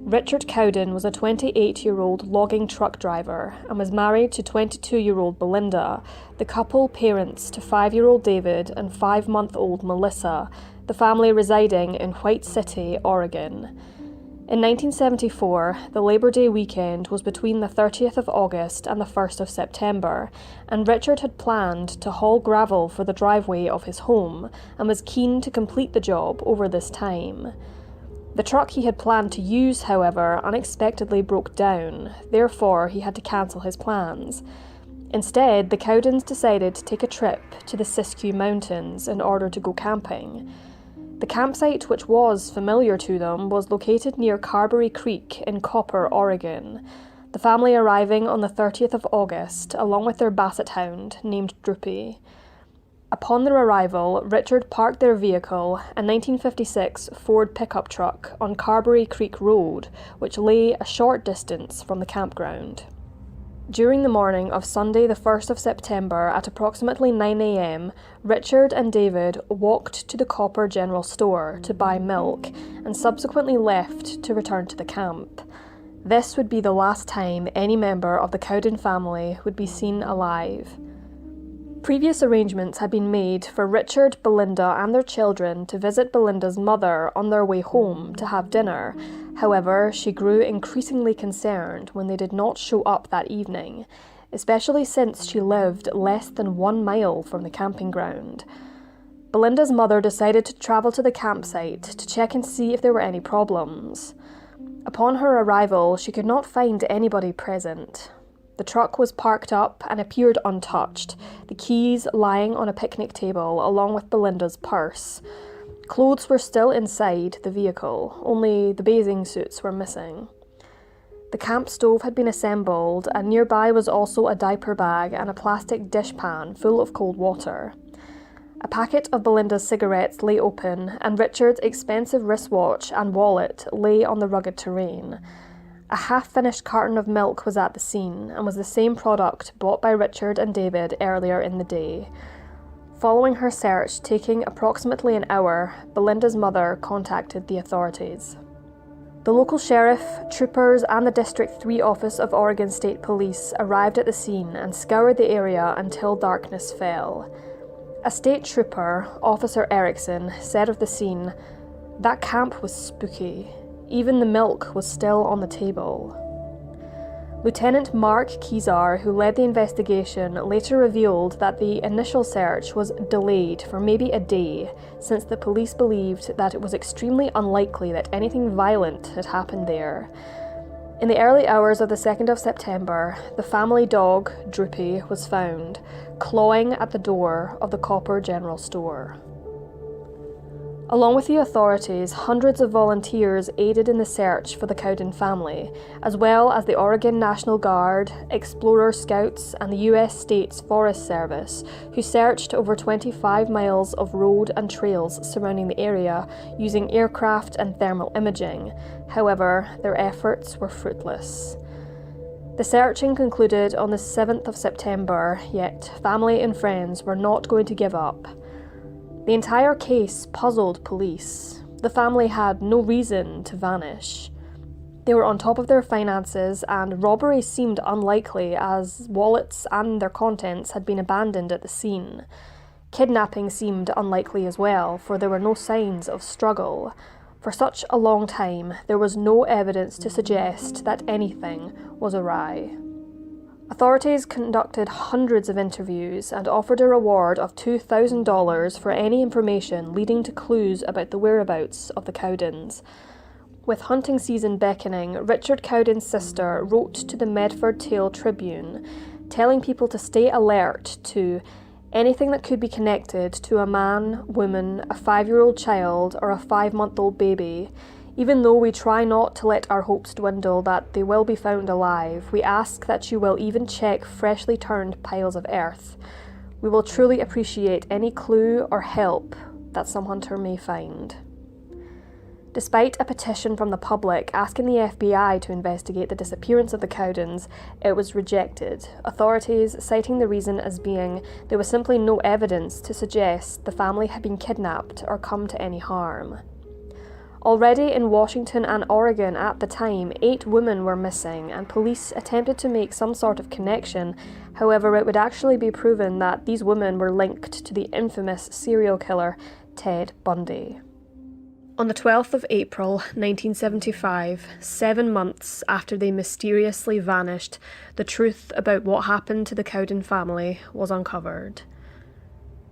Richard Cowden was a 28-year-old logging truck driver and was married to 22-year-old Belinda, the couple parents to 5-year-old David and 5-month-old Melissa, the family residing in White City, Oregon. In 1974, the Labor Day weekend was between the 30th of August and the 1st of September, and Richard had planned to haul gravel for the driveway of his home and was keen to complete the job over this time. The truck he had planned to use, however, unexpectedly broke down, therefore he had to cancel his plans. Instead, the Cowdens decided to take a trip to the Siskiyou Mountains in order to go camping. The campsite, which was familiar to them, was located near Carberry Creek in Copper, Oregon, the family arriving on the 30th of August along with their basset hound named Droopy. Upon their arrival, Richard parked their vehicle, a 1956 Ford pickup truck, on Carberry Creek Road, which lay a short distance from the campground. During the morning of Sunday the 1st of September at approximately 9 a.m, Richard and David walked to the Copper General Store to buy milk and subsequently left to return to the camp. This would be the last time any member of the Cowden family would be seen alive. Previous arrangements had been made for Richard, Belinda and their children to visit Belinda's mother on their way home to have dinner. However, she grew increasingly concerned when they did not show up that evening, especially since she lived less than 1 mile from the camping ground. Belinda's mother decided to travel to the campsite to check and see if there were any problems. Upon her arrival, she could not find anybody present. The truck was parked up and appeared untouched, the keys lying on a picnic table along with Belinda's purse. Clothes were still inside the vehicle, only the bathing suits were missing. The camp stove had been assembled, and nearby was also a diaper bag and a plastic dishpan full of cold water. A packet of Belinda's cigarettes lay open, and Richard's expensive wristwatch and wallet lay on the rugged terrain. A half-finished carton of milk was at the scene, and was the same product bought by Richard and David earlier in the day. Following her search, taking approximately an hour, Belinda's mother contacted the authorities. The local sheriff, troopers and the District 3 office of Oregon State Police arrived at the scene and scoured the area until darkness fell. A state trooper, Officer Erickson, said of the scene, "That camp was spooky. Even the milk was still on the table." Lieutenant Mark Kezar, who led the investigation, later revealed that the initial search was delayed for maybe a day, since the police believed that it was extremely unlikely that anything violent had happened there. In the early hours of the 2nd of September, the family dog, Droopy, was found, clawing at the door of the Copper General Store. Along with the authorities, hundreds of volunteers aided in the search for the Cowden family, as well as the Oregon National Guard, Explorer Scouts, and the U.S. States Forest Service, who searched over 25 miles of road and trails surrounding the area using aircraft and thermal imaging. However, their efforts were fruitless. The searching concluded on the 7th of September, yet family and friends were not going to give up. The entire case puzzled police. The family had no reason to vanish. They were on top of their finances, and robbery seemed unlikely as wallets and their contents had been abandoned at the scene. Kidnapping seemed unlikely as well, for there were no signs of struggle. For such a long time, there was no evidence to suggest that anything was awry. Authorities conducted hundreds of interviews and offered a reward of $2,000 for any information leading to clues about the whereabouts of the Cowdens. With hunting season beckoning, Richard Cowden's sister wrote to the Medford Tail Tribune, telling people to stay alert to anything that could be connected to a man, woman, a 5-year-old child, or a 5-month-old baby. Even though we try not to let our hopes dwindle that they will be found alive, we ask that you will even check freshly turned piles of earth. We will truly appreciate any clue or help that some hunter may find. Despite a petition from the public asking the FBI to investigate the disappearance of the Cowdens, it was rejected, authorities citing the reason as being there was simply no evidence to suggest the family had been kidnapped or come to any harm. Already in Washington and Oregon at the time, 8 women were missing, and police attempted to make some sort of connection. However, it would actually be proven that these women were linked to the infamous serial killer Ted Bundy. On the 12th of April, 1975, 7 months after they mysteriously vanished, the truth about what happened to the Cowden family was uncovered.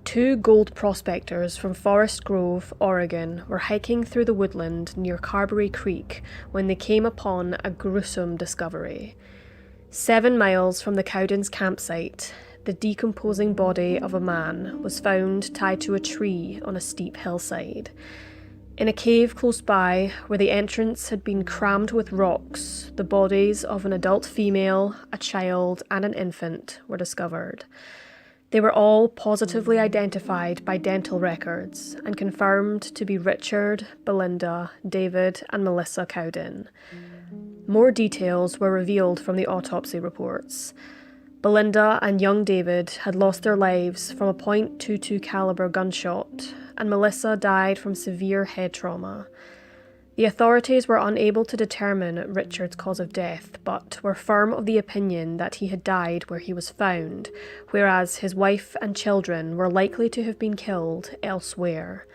2 gold prospectors from Forest Grove, Oregon, were hiking through the woodland near Carberry Creek when they came upon a gruesome discovery. 7 miles from the Cowdens' campsite, the decomposing body of a man was found tied to a tree on a steep hillside. In a cave close by, where the entrance had been crammed with rocks, the bodies of an adult female, a child, and an infant were discovered. They were all positively identified by dental records and confirmed to be Richard, Belinda, David, and Melissa Cowden. More details were revealed from the autopsy reports. Belinda and young David had lost their lives from a .22 caliber gunshot, and Melissa died from severe head trauma. The authorities were unable to determine Richard's cause of death, but were firm of the opinion that he had died where he was found, whereas his wife and children were likely to have been killed elsewhere.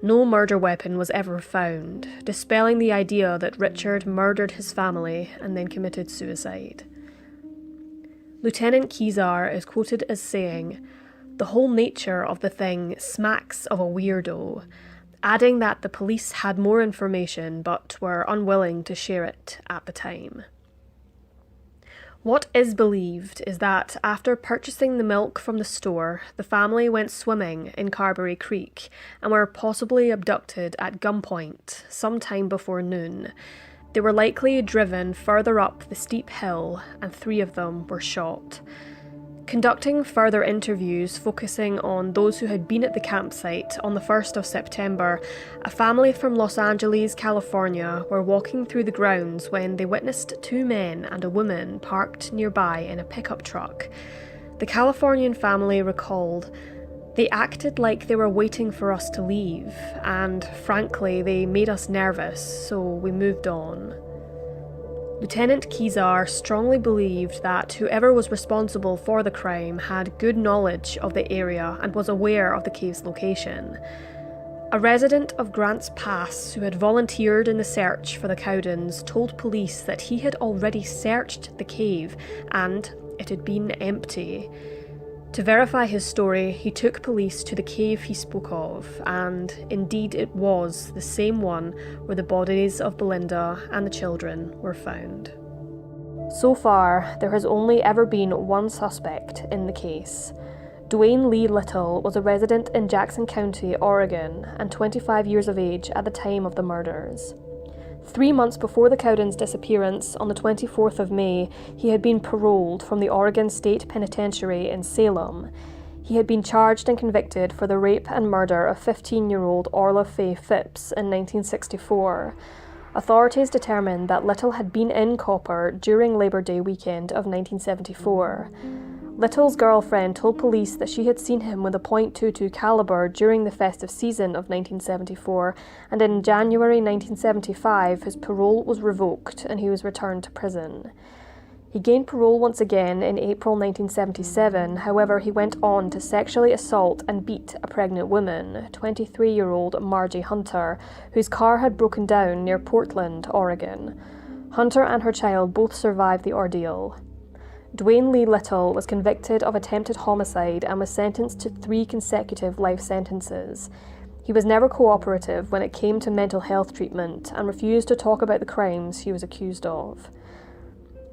No murder weapon was ever found, dispelling the idea that Richard murdered his family and then committed suicide. Lieutenant Kezar is quoted as saying, "The whole nature of the thing smacks of a weirdo," adding that the police had more information but were unwilling to share it at the time. What is believed is that after purchasing the milk from the store, the family went swimming in Carberry Creek and were possibly abducted at gunpoint sometime before noon. They were likely driven further up the steep hill, and 3 of them were shot. Conducting further interviews focusing on those who had been at the campsite on the 1st of September, a family from Los Angeles, California, were walking through the grounds when they witnessed 2 men and a woman parked nearby in a pickup truck. The Californian family recalled, "They acted like they were waiting for us to leave, and frankly, they made us nervous, so we moved on." Lieutenant Kezar strongly believed that whoever was responsible for the crime had good knowledge of the area and was aware of the cave's location. A resident of Grants Pass who had volunteered in the search for the Cowdens told police that he had already searched the cave and it had been empty. To verify his story, he took police to the cave he spoke of, and indeed it was the same one where the bodies of Belinda and the children were found. So far, there has only ever been one suspect in the case. Dwayne Lee Little was a resident in Jackson County, Oregon, and 25 years of age at the time of the murders. 3 months before the Cowdens' disappearance, on the 24th of May, he had been paroled from the Oregon State Penitentiary in Salem. He had been charged and convicted for the rape and murder of 15-year-old Orla Faye Phipps in 1964. Authorities determined that Little had been in Copper during Labor Day weekend of 1974. Little's girlfriend told police that she had seen him with a .22 caliber during the festive season of 1974, and in January 1975 his parole was revoked and he was returned to prison. He gained parole once again in April 1977, however he went on to sexually assault and beat a pregnant woman, 23-year-old Margie Hunter, whose car had broken down near Portland, Oregon. Hunter and her child both survived the ordeal. Dwayne Lee Little was convicted of attempted homicide and was sentenced to 3 consecutive life sentences. He was never cooperative when it came to mental health treatment and refused to talk about the crimes he was accused of.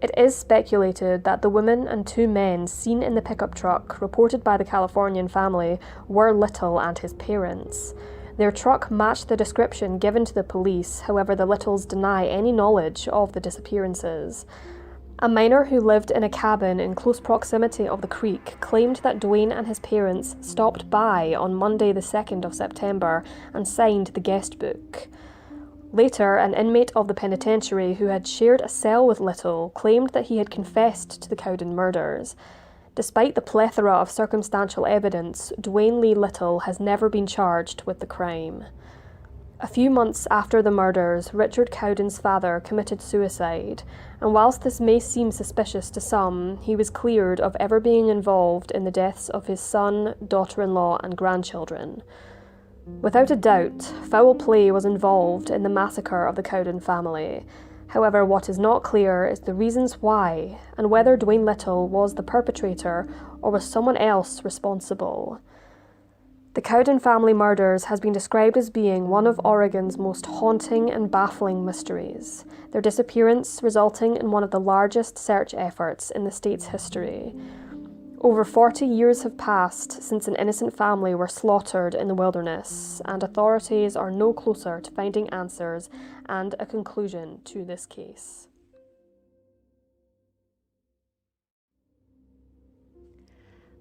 It is speculated that the woman and 2 men seen in the pickup truck reported by the Californian family were Little and his parents. Their truck matched the description given to the police, however the Littles deny any knowledge of the disappearances. A miner who lived in a cabin in close proximity of the creek claimed that Dwayne and his parents stopped by on Monday the 2nd of September and signed the guest book. Later, an inmate of the penitentiary who had shared a cell with Little claimed that he had confessed to the Cowden murders. Despite the plethora of circumstantial evidence, Dwayne Lee Little has never been charged with the crime. A few months after the murders, Richard Cowden's father committed suicide, and whilst this may seem suspicious to some, he was cleared of ever being involved in the deaths of his son, daughter-in-law and grandchildren. Without a doubt, foul play was involved in the massacre of the Cowden family. However, what is not clear is the reasons why, and whether Dwayne Little was the perpetrator or was someone else responsible. The Cowden family murders has been described as being one of Oregon's most haunting and baffling mysteries, their disappearance resulting in one of the largest search efforts in the state's history. Over 40 years have passed since an innocent family were slaughtered in the wilderness, and authorities are no closer to finding answers and a conclusion to this case.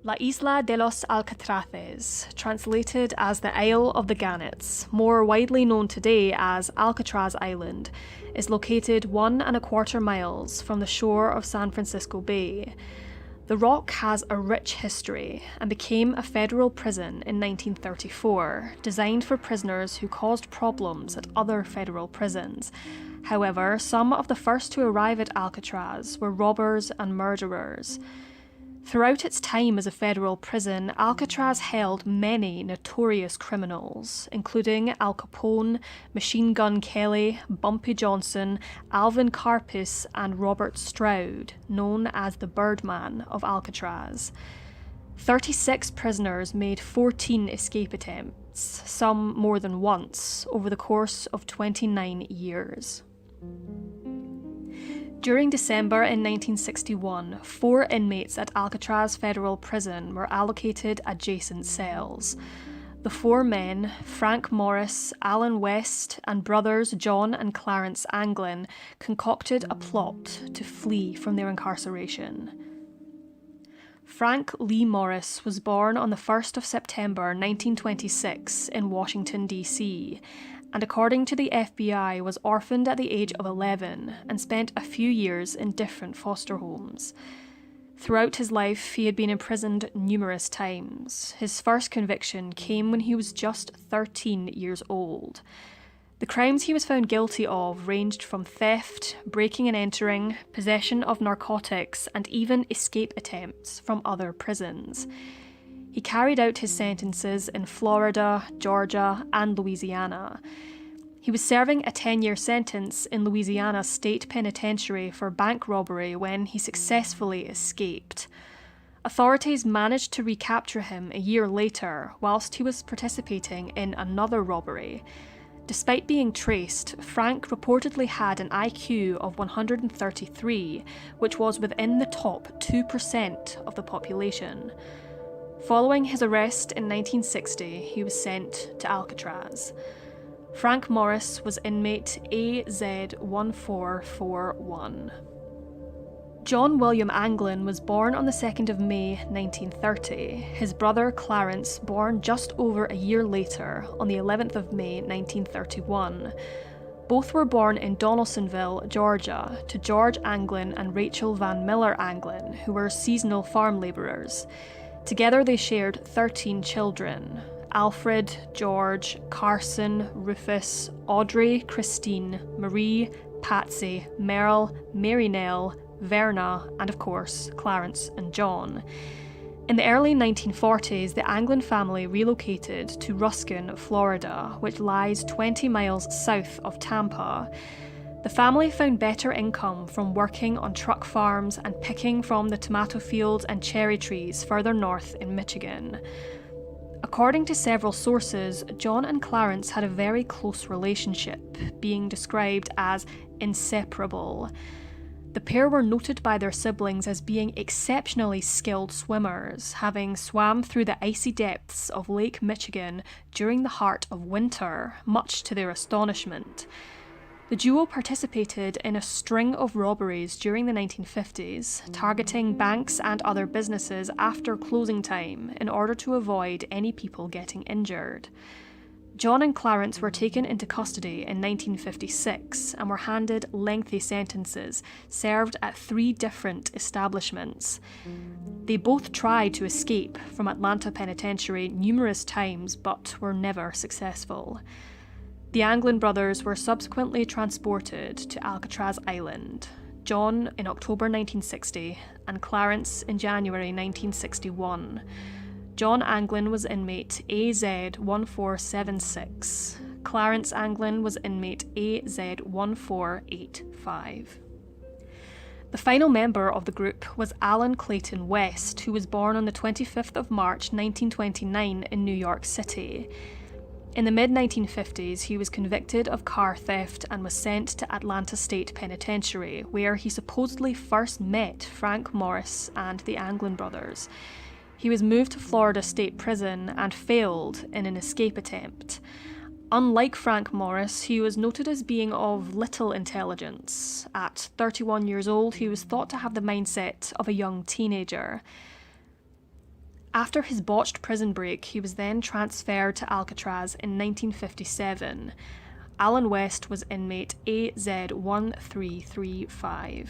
La Isla de los Alcatraces, translated as the Isle of the Gannets, more widely known today as Alcatraz Island, is located 1.25 miles from the shore of San Francisco Bay. The rock has a rich history and became a federal prison in 1934, designed for prisoners who caused problems at other federal prisons. However, some of the first to arrive at Alcatraz were robbers and murderers. Throughout its time as a federal prison, Alcatraz held many notorious criminals, including Al Capone, Machine Gun Kelly, Bumpy Johnson, Alvin Karpis, and Robert Stroud, known as the Birdman of Alcatraz. 36 prisoners made 14 escape attempts, some more than once, over the course of 29 years. During December in 1961, 4 inmates at Alcatraz Federal Prison were allocated adjacent cells. The 4 men, Frank Morris, Alan West, and brothers John and Clarence Anglin, concocted a plot to flee from their incarceration. Frank Lee Morris was born on the 1st of September 1926 in Washington, D.C., and according to the FBI was orphaned at the age of 11 and spent a few years in different foster homes. Throughout his life, he had been imprisoned numerous times. His first conviction came when he was just 13 years old. The crimes he was found guilty of ranged from theft, breaking and entering, possession of narcotics, and even escape attempts from other prisons. He carried out his sentences in Florida, Georgia, and Louisiana. He was serving a 10-year sentence in Louisiana State Penitentiary for bank robbery when he successfully escaped. Authorities managed to recapture him a year later whilst he was participating in another robbery. Despite being traced, Frank reportedly had an IQ of 133, which was within the top 2% of the population. Following his arrest in 1960, he was sent to Alcatraz. Frank Morris was inmate AZ1441. John William Anglin was born on the 2nd of May 1930. His brother Clarence, born just over a year later, on the 11th of May 1931. Both were born in Donaldsonville, Georgia, to George Anglin and Rachel Van Miller Anglin, who were seasonal farm labourers. Together they shared 13 children: Alfred, George, Carson, Rufus, Audrey, Christine, Marie, Patsy, Merle, Mary Nell, Verna, and of course, Clarence and John. In the early 1940s, the Anglin family relocated to Ruskin, Florida, which lies 20 miles south of Tampa. The family found better income from working on truck farms and picking from the tomato fields and cherry trees further north in Michigan. According to several sources, John and Clarence had a very close relationship, being described as inseparable. The pair were noted by their siblings as being exceptionally skilled swimmers, having swam through the icy depths of Lake Michigan during the heart of winter, much to their astonishment. The duo participated in a string of robberies during the 1950s, targeting banks and other businesses after closing time in order to avoid any people getting injured. John and Clarence were taken into custody in 1956 and were handed lengthy sentences, served at 3 different establishments. They both tried to escape from Atlanta Penitentiary numerous times but were never successful. The Anglin brothers were subsequently transported to Alcatraz Island, John in October 1960 and Clarence in January 1961. John Anglin was inmate AZ1476. Clarence Anglin was inmate AZ1485. The final member of the group was Alan Clayton West, who was born on the 25th of March 1929 in New York City. In the mid-1950s, he was convicted of car theft and was sent to Atlanta State Penitentiary, where he supposedly first met Frank Morris and the Anglin brothers. He was moved to Florida State Prison and failed in an escape attempt. Unlike Frank Morris, he was noted as being of little intelligence. At 31 years old, he was thought to have the mindset of a young teenager. After his botched prison break, he was then transferred to Alcatraz in 1957. Alan West was inmate AZ1335.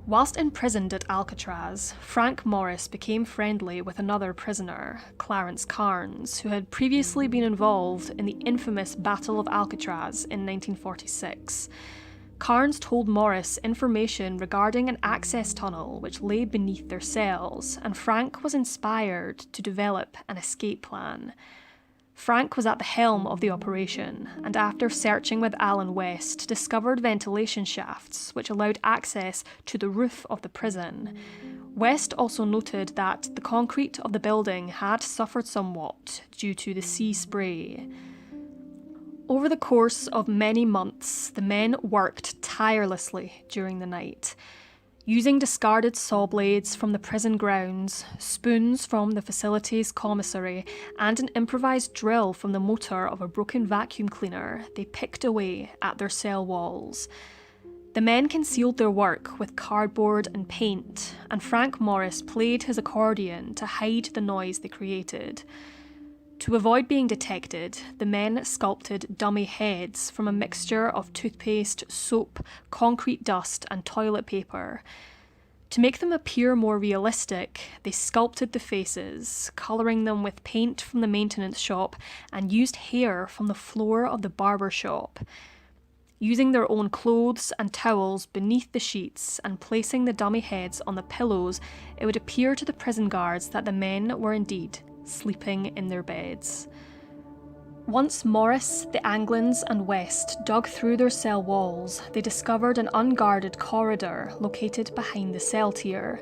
Whilst imprisoned at Alcatraz, Frank Morris became friendly with another prisoner, Clarence Carnes, who had previously been involved in the infamous Battle of Alcatraz in 1946. Carnes told Morris information regarding an access tunnel which lay beneath their cells, and Frank was inspired to develop an escape plan. Frank was at the helm of the operation, and after searching with Alan West, discovered ventilation shafts which allowed access to the roof of the prison. West also noted that the concrete of the building had suffered somewhat due to the sea spray. Over the course of many months, the men worked tirelessly during the night. Using discarded saw blades from the prison grounds, spoons from the facility's commissary, and an improvised drill from the motor of a broken vacuum cleaner, they picked away at their cell walls. The men concealed their work with cardboard and paint, and Frank Morris played his accordion to hide the noise they created. To avoid being detected, the men sculpted dummy heads from a mixture of toothpaste, soap, concrete dust, and toilet paper. To make them appear more realistic, they sculpted the faces, colouring them with paint from the maintenance shop and used hair from the floor of the barber shop. Using their own clothes and towels beneath the sheets and placing the dummy heads on the pillows, it would appear to the prison guards that the men were indeed sleeping in their beds. Once Morris, the Anglins, and West dug through their cell walls, they discovered an unguarded corridor located behind the cell tier.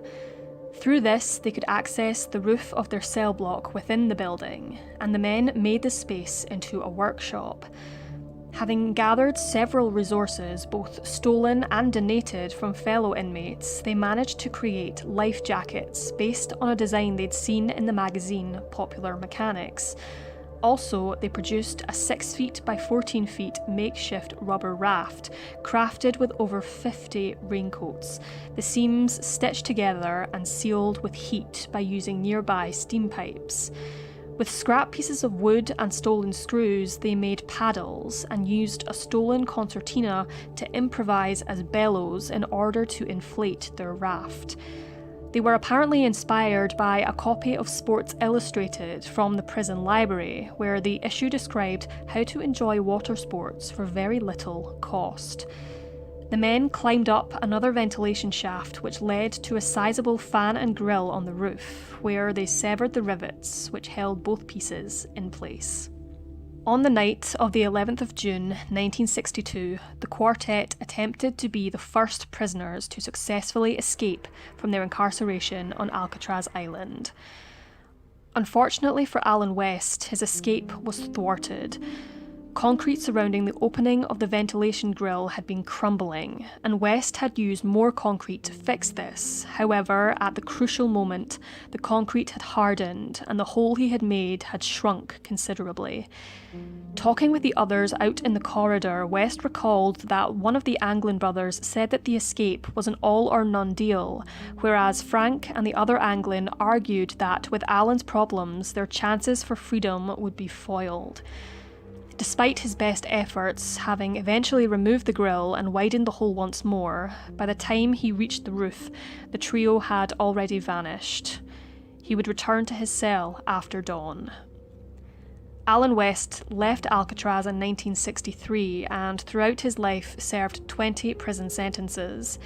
Through this, they could access the roof of their cell block within the building, and the men made the space into a workshop. Having gathered several resources, both stolen and donated from fellow inmates, they managed to create life jackets based on a design they'd seen in the magazine Popular Mechanics. Also, they produced a 6 feet by 14 feet makeshift rubber raft, crafted with over 50 raincoats, the seams stitched together and sealed with heat by using nearby steam pipes. With scrap pieces of wood and stolen screws, they made paddles and used a stolen concertina to improvise as bellows in order to inflate their raft. They were apparently inspired by a copy of Sports Illustrated from the prison library, where the issue described how to enjoy water sports for very little cost. The men climbed up another ventilation shaft which led to a sizable fan and grill on the roof, where they severed the rivets which held both pieces in place. On the night of the 11th of June 1962, the quartet attempted to be the first prisoners to successfully escape from their incarceration on Alcatraz Island. Unfortunately for Alan West, his escape was thwarted. Concrete surrounding the opening of the ventilation grill had been crumbling, and West had used more concrete to fix this. However, at the crucial moment, the concrete had hardened, and the hole he had made had shrunk considerably. Talking with the others out in the corridor, West recalled that one of the Anglin brothers said that the escape was an all-or-none deal, whereas Frank and the other Anglin argued that with Alan's problems, their chances for freedom would be foiled. Despite his best efforts, having eventually removed the grill and widened the hole once more, by the time he reached the roof, the trio had already vanished. He would return to his cell after dawn. Alan West left Alcatraz in 1963 and throughout his life served 20 prison sentences.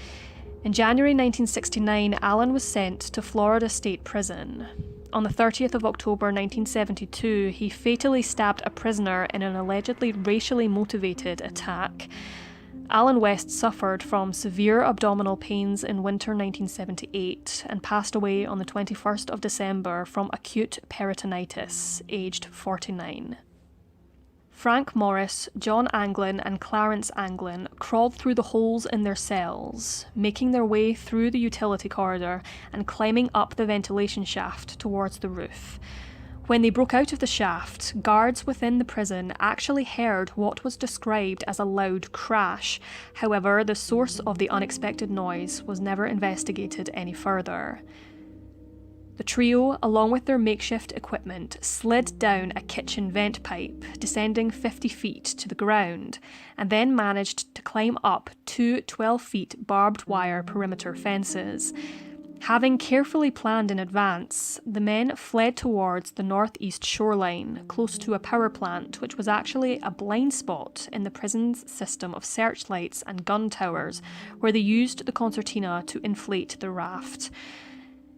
In January 1969, Alan was sent to Florida State Prison. On the 30th of October 1972, he fatally stabbed a prisoner in an allegedly racially motivated attack. Alan West suffered from severe abdominal pains in winter 1978 and passed away on the 21st of December from acute peritonitis, aged 49. Frank Morris, John Anglin and Clarence Anglin crawled through the holes in their cells, making their way through the utility corridor and climbing up the ventilation shaft towards the roof. When they broke out of the shaft, guards within the prison actually heard what was described as a loud crash. However, the source of the unexpected noise was never investigated any further. The trio, along with their makeshift equipment, slid down a kitchen vent pipe, descending 50 feet to the ground, and then managed to climb up two 12-feet barbed wire perimeter fences. Having carefully planned in advance, the men fled towards the northeast shoreline, close to a power plant, which was actually a blind spot in the prison's system of searchlights and gun towers, where they used the concertina to inflate the raft.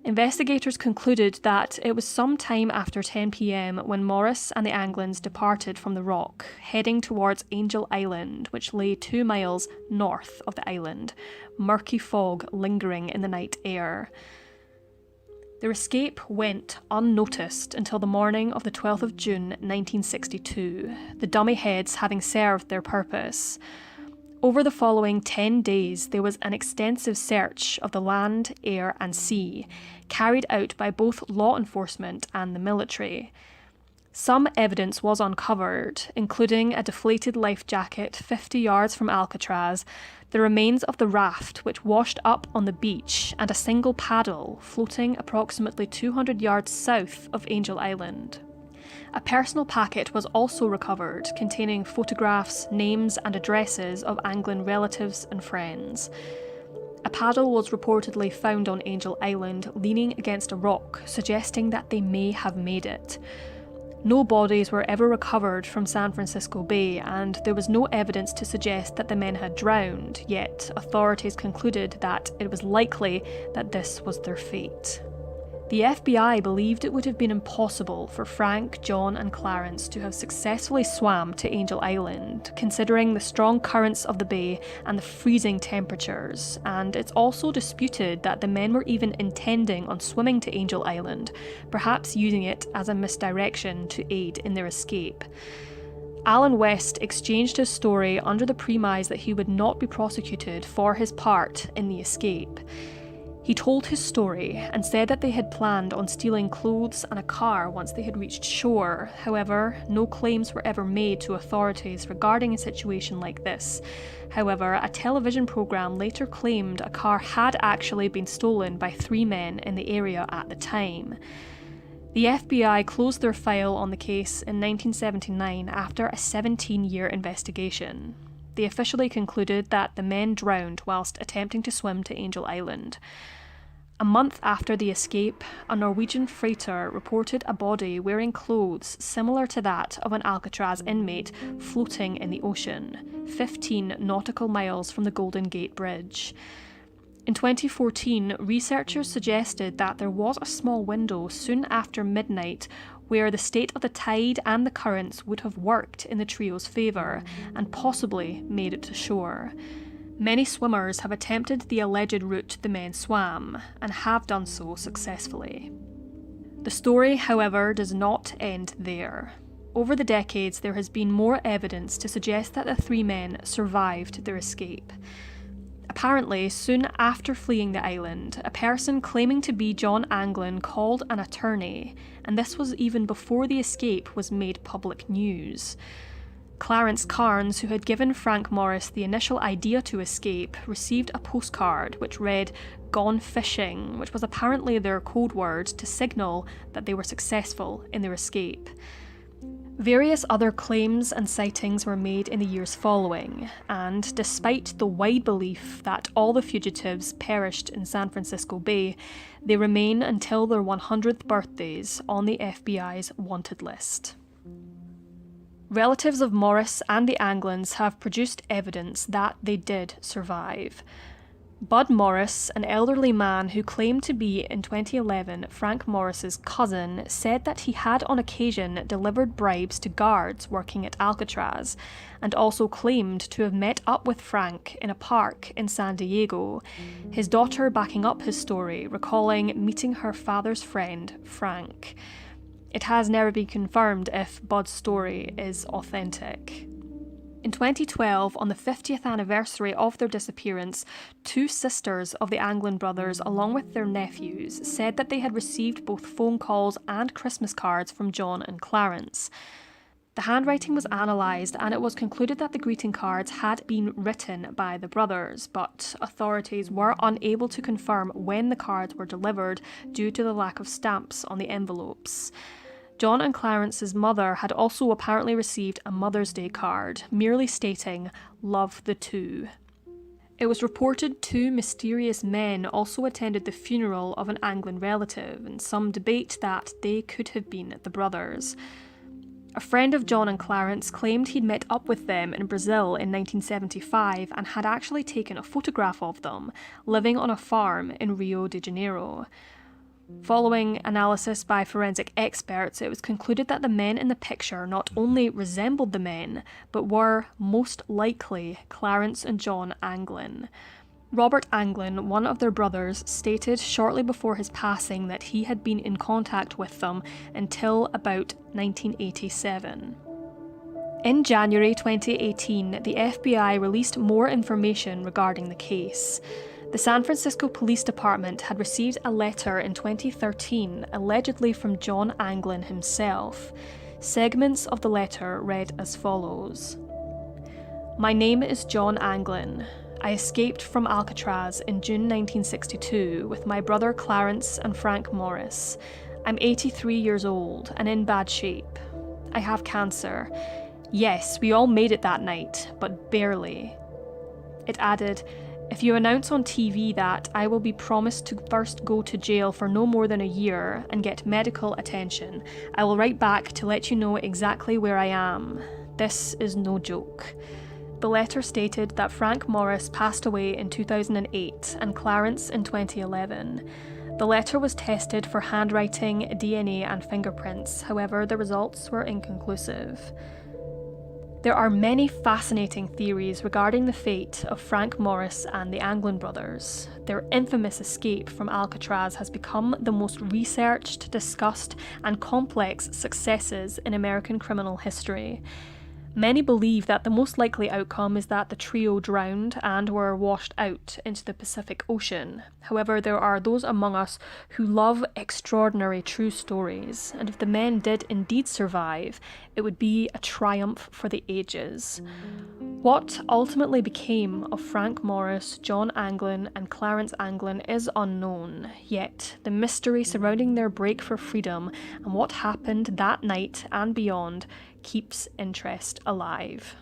Investigators concluded that it was some time after 10 p.m. when Morris and the Anglins departed from the rock, heading towards Angel Island, which lay 2 miles north of the island, murky fog lingering in the night air. Their escape went unnoticed until the morning of the 12th of June 1962, the dummy heads having served their purpose. Over the following 10 days, there was an extensive search of the land, air and sea, carried out by both law enforcement and the military. Some evidence was uncovered, including a deflated life jacket 50 yards from Alcatraz, the remains of the raft which washed up on the beach, and a single paddle floating approximately 200 yards south of Angel Island. A personal packet was also recovered, containing photographs, names and addresses of Anglin relatives and friends. A paddle was reportedly found on Angel Island leaning against a rock, suggesting that they may have made it. No bodies were ever recovered from San Francisco Bay, and there was no evidence to suggest that the men had drowned, yet authorities concluded that it was likely that this was their fate. The FBI believed it would have been impossible for Frank, John and Clarence to have successfully swam to Angel Island, considering the strong currents of the bay and the freezing temperatures, and it's also disputed that the men were even intending on swimming to Angel Island, perhaps using it as a misdirection to aid in their escape. Alan West exchanged his story under the premise that he would not be prosecuted for his part in the escape. He told his story and said that they had planned on stealing clothes and a car once they had reached shore. However, no claims were ever made to authorities regarding a situation like this. However, a television program later claimed a car had actually been stolen by 3 men in the area at the time. The FBI closed their file on the case in 1979 after a 17-year investigation. They officially concluded that the men drowned whilst attempting to swim to Angel Island. A month after the escape, a Norwegian freighter reported a body wearing clothes similar to that of an Alcatraz inmate floating in the ocean, 15 nautical miles from the Golden Gate Bridge. In 2014, researchers suggested that there was a small window soon after midnight where the state of the tide and the currents would have worked in the trio's favour and possibly made it to shore. Many swimmers have attempted the alleged route the men swam and have done so successfully. The story, however, does not end there. Over the decades, there has been more evidence to suggest that the 3 men survived their escape. Apparently, soon after fleeing the island, a person claiming to be John Anglin called an attorney, and this was even before the escape was made public news. Clarence Carnes, who had given Frank Morris the initial idea to escape, received a postcard which read "Gone Fishing," which was apparently their code word to signal that they were successful in their escape. Various other claims and sightings were made in the years following, and despite the wide belief that all the fugitives perished in San Francisco Bay, they remain until their 100th birthdays on the FBI's wanted list. Relatives of Morris and the Anglins have produced evidence that they did survive. Bud Morris, an elderly man who claimed to be, in 2011, Frank Morris's cousin, said that he had on occasion delivered bribes to guards working at Alcatraz, and also claimed to have met up with Frank in a park in San Diego, his daughter backing up his story, recalling meeting her father's friend, Frank. It has never been confirmed if Bud's story is authentic. In 2012, on the 50th anniversary of their disappearance, two sisters of the Anglin brothers, along with their nephews, said that they had received both phone calls and Christmas cards from John and Clarence. The handwriting was analysed and it was concluded that the greeting cards had been written by the brothers, but authorities were unable to confirm when the cards were delivered due to the lack of stamps on the envelopes. John and Clarence's mother had also apparently received a Mother's Day card, merely stating, "Love the two." It was reported two mysterious men also attended the funeral of an Anglin relative, and some debate that they could have been the brothers. A friend of John and Clarence claimed he'd met up with them in Brazil in 1975 and had actually taken a photograph of them, living on a farm in Rio de Janeiro. Following analysis by forensic experts, it was concluded that the men in the picture not only resembled the men, but were, most likely, Clarence and John Anglin. Robert Anglin, one of their brothers, stated shortly before his passing that he had been in contact with them until about 1987. In January 2018, the FBI released more information regarding the case. The San Francisco Police Department had received a letter in 2013, allegedly from John Anglin himself. Segments of the letter read as follows. "My name is John Anglin. I escaped from Alcatraz in June 1962 with my brother Clarence and Frank Morris. I'm 83 years old and in bad shape. I have cancer. Yes, we all made it that night, but barely." It added, "If you announce on TV that I will be promised to first go to jail for no more than a year and get medical attention, I will write back to let you know exactly where I am. This is no joke." The letter stated that Frank Morris passed away in 2008 and Clarence in 2011. The letter was tested for handwriting, DNA and fingerprints, however the results were inconclusive. There are many fascinating theories regarding the fate of Frank Morris and the Anglin brothers. Their infamous escape from Alcatraz has become the most researched, discussed, and complex successes in American criminal history. Many believe that the most likely outcome is that the trio drowned and were washed out into the Pacific Ocean. However, there are those among us who love extraordinary true stories, and if the men did indeed survive, it would be a triumph for the ages. What ultimately became of Frank Morris, John Anglin, and Clarence Anglin is unknown, yet the mystery surrounding their break for freedom and what happened that night and beyond keeps interest alive.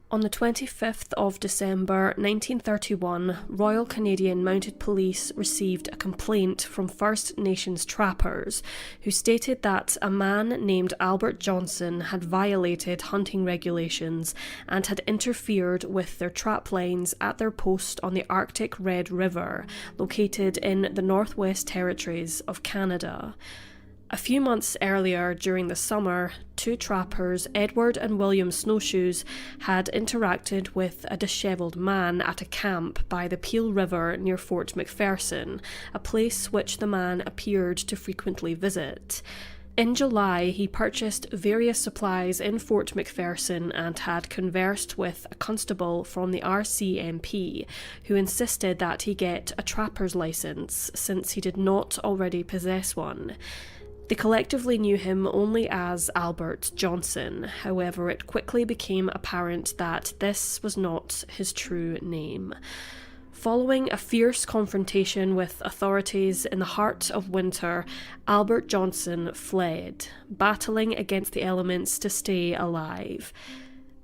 On the 25th of December 1931, Royal Canadian Mounted Police received a complaint from First Nations trappers who stated that a man named Albert Johnson had violated hunting regulations and had interfered with their trap lines at their post on the Arctic Red River, located in the Northwest Territories of Canada. A few months earlier, during the summer, two trappers, Edward and William Snowshoes, had interacted with a dishevelled man at a camp by the Peel River near Fort McPherson, a place which the man appeared to frequently visit. In July, he purchased various supplies in Fort McPherson and had conversed with a constable from the RCMP, who insisted that he get a trapper's licence since he did not already possess one. They collectively knew him only as Albert Johnson, however it quickly became apparent that this was not his true name. Following a fierce confrontation with authorities in the heart of winter, Albert Johnson fled, battling against the elements to stay alive.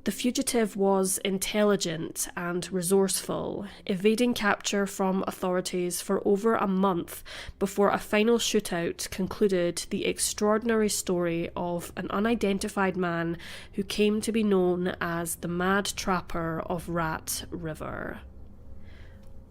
The fugitive was intelligent and resourceful, evading capture from authorities for over a month before a final shootout concluded the extraordinary story of an unidentified man who came to be known as the Mad Trapper of Rat River.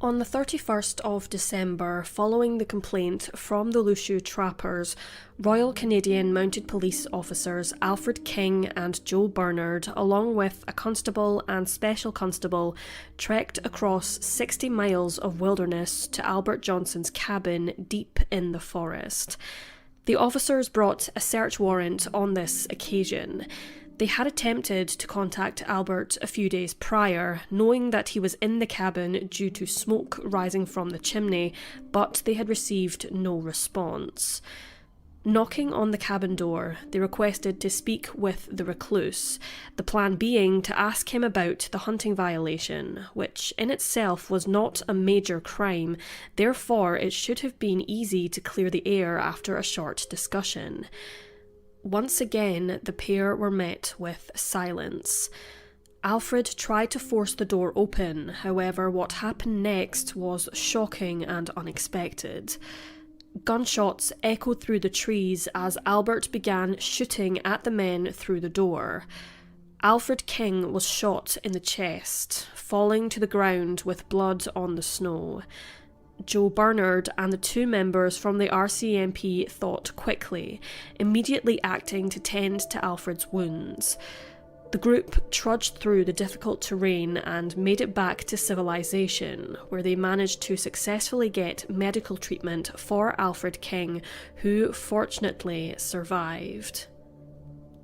On the 31st of December, following the complaint from the Lushu trappers, Royal Canadian Mounted Police officers Alfred King and Joe Bernard, along with a constable and special constable, trekked across 60 miles of wilderness to Albert Johnson's cabin deep in the forest. The officers brought a search warrant on this occasion. They had attempted to contact Albert a few days prior, knowing that he was in the cabin due to smoke rising from the chimney, but they had received no response. Knocking on the cabin door, they requested to speak with the recluse, the plan being to ask him about the hunting violation, which in itself was not a major crime, therefore it should have been easy to clear the air after a short discussion. Once again, the pair were met with silence. Alfred tried to force the door open, however, what happened next was shocking and unexpected. Gunshots echoed through the trees as Albert began shooting at the men through the door. Alfred King was shot in the chest, falling to the ground with blood on the snow. Joe Bernard and the two members from the RCMP thought quickly, immediately acting to tend to Alfred's wounds. The group trudged through the difficult terrain and made it back to civilization, where they managed to successfully get medical treatment for Alfred King, who fortunately survived.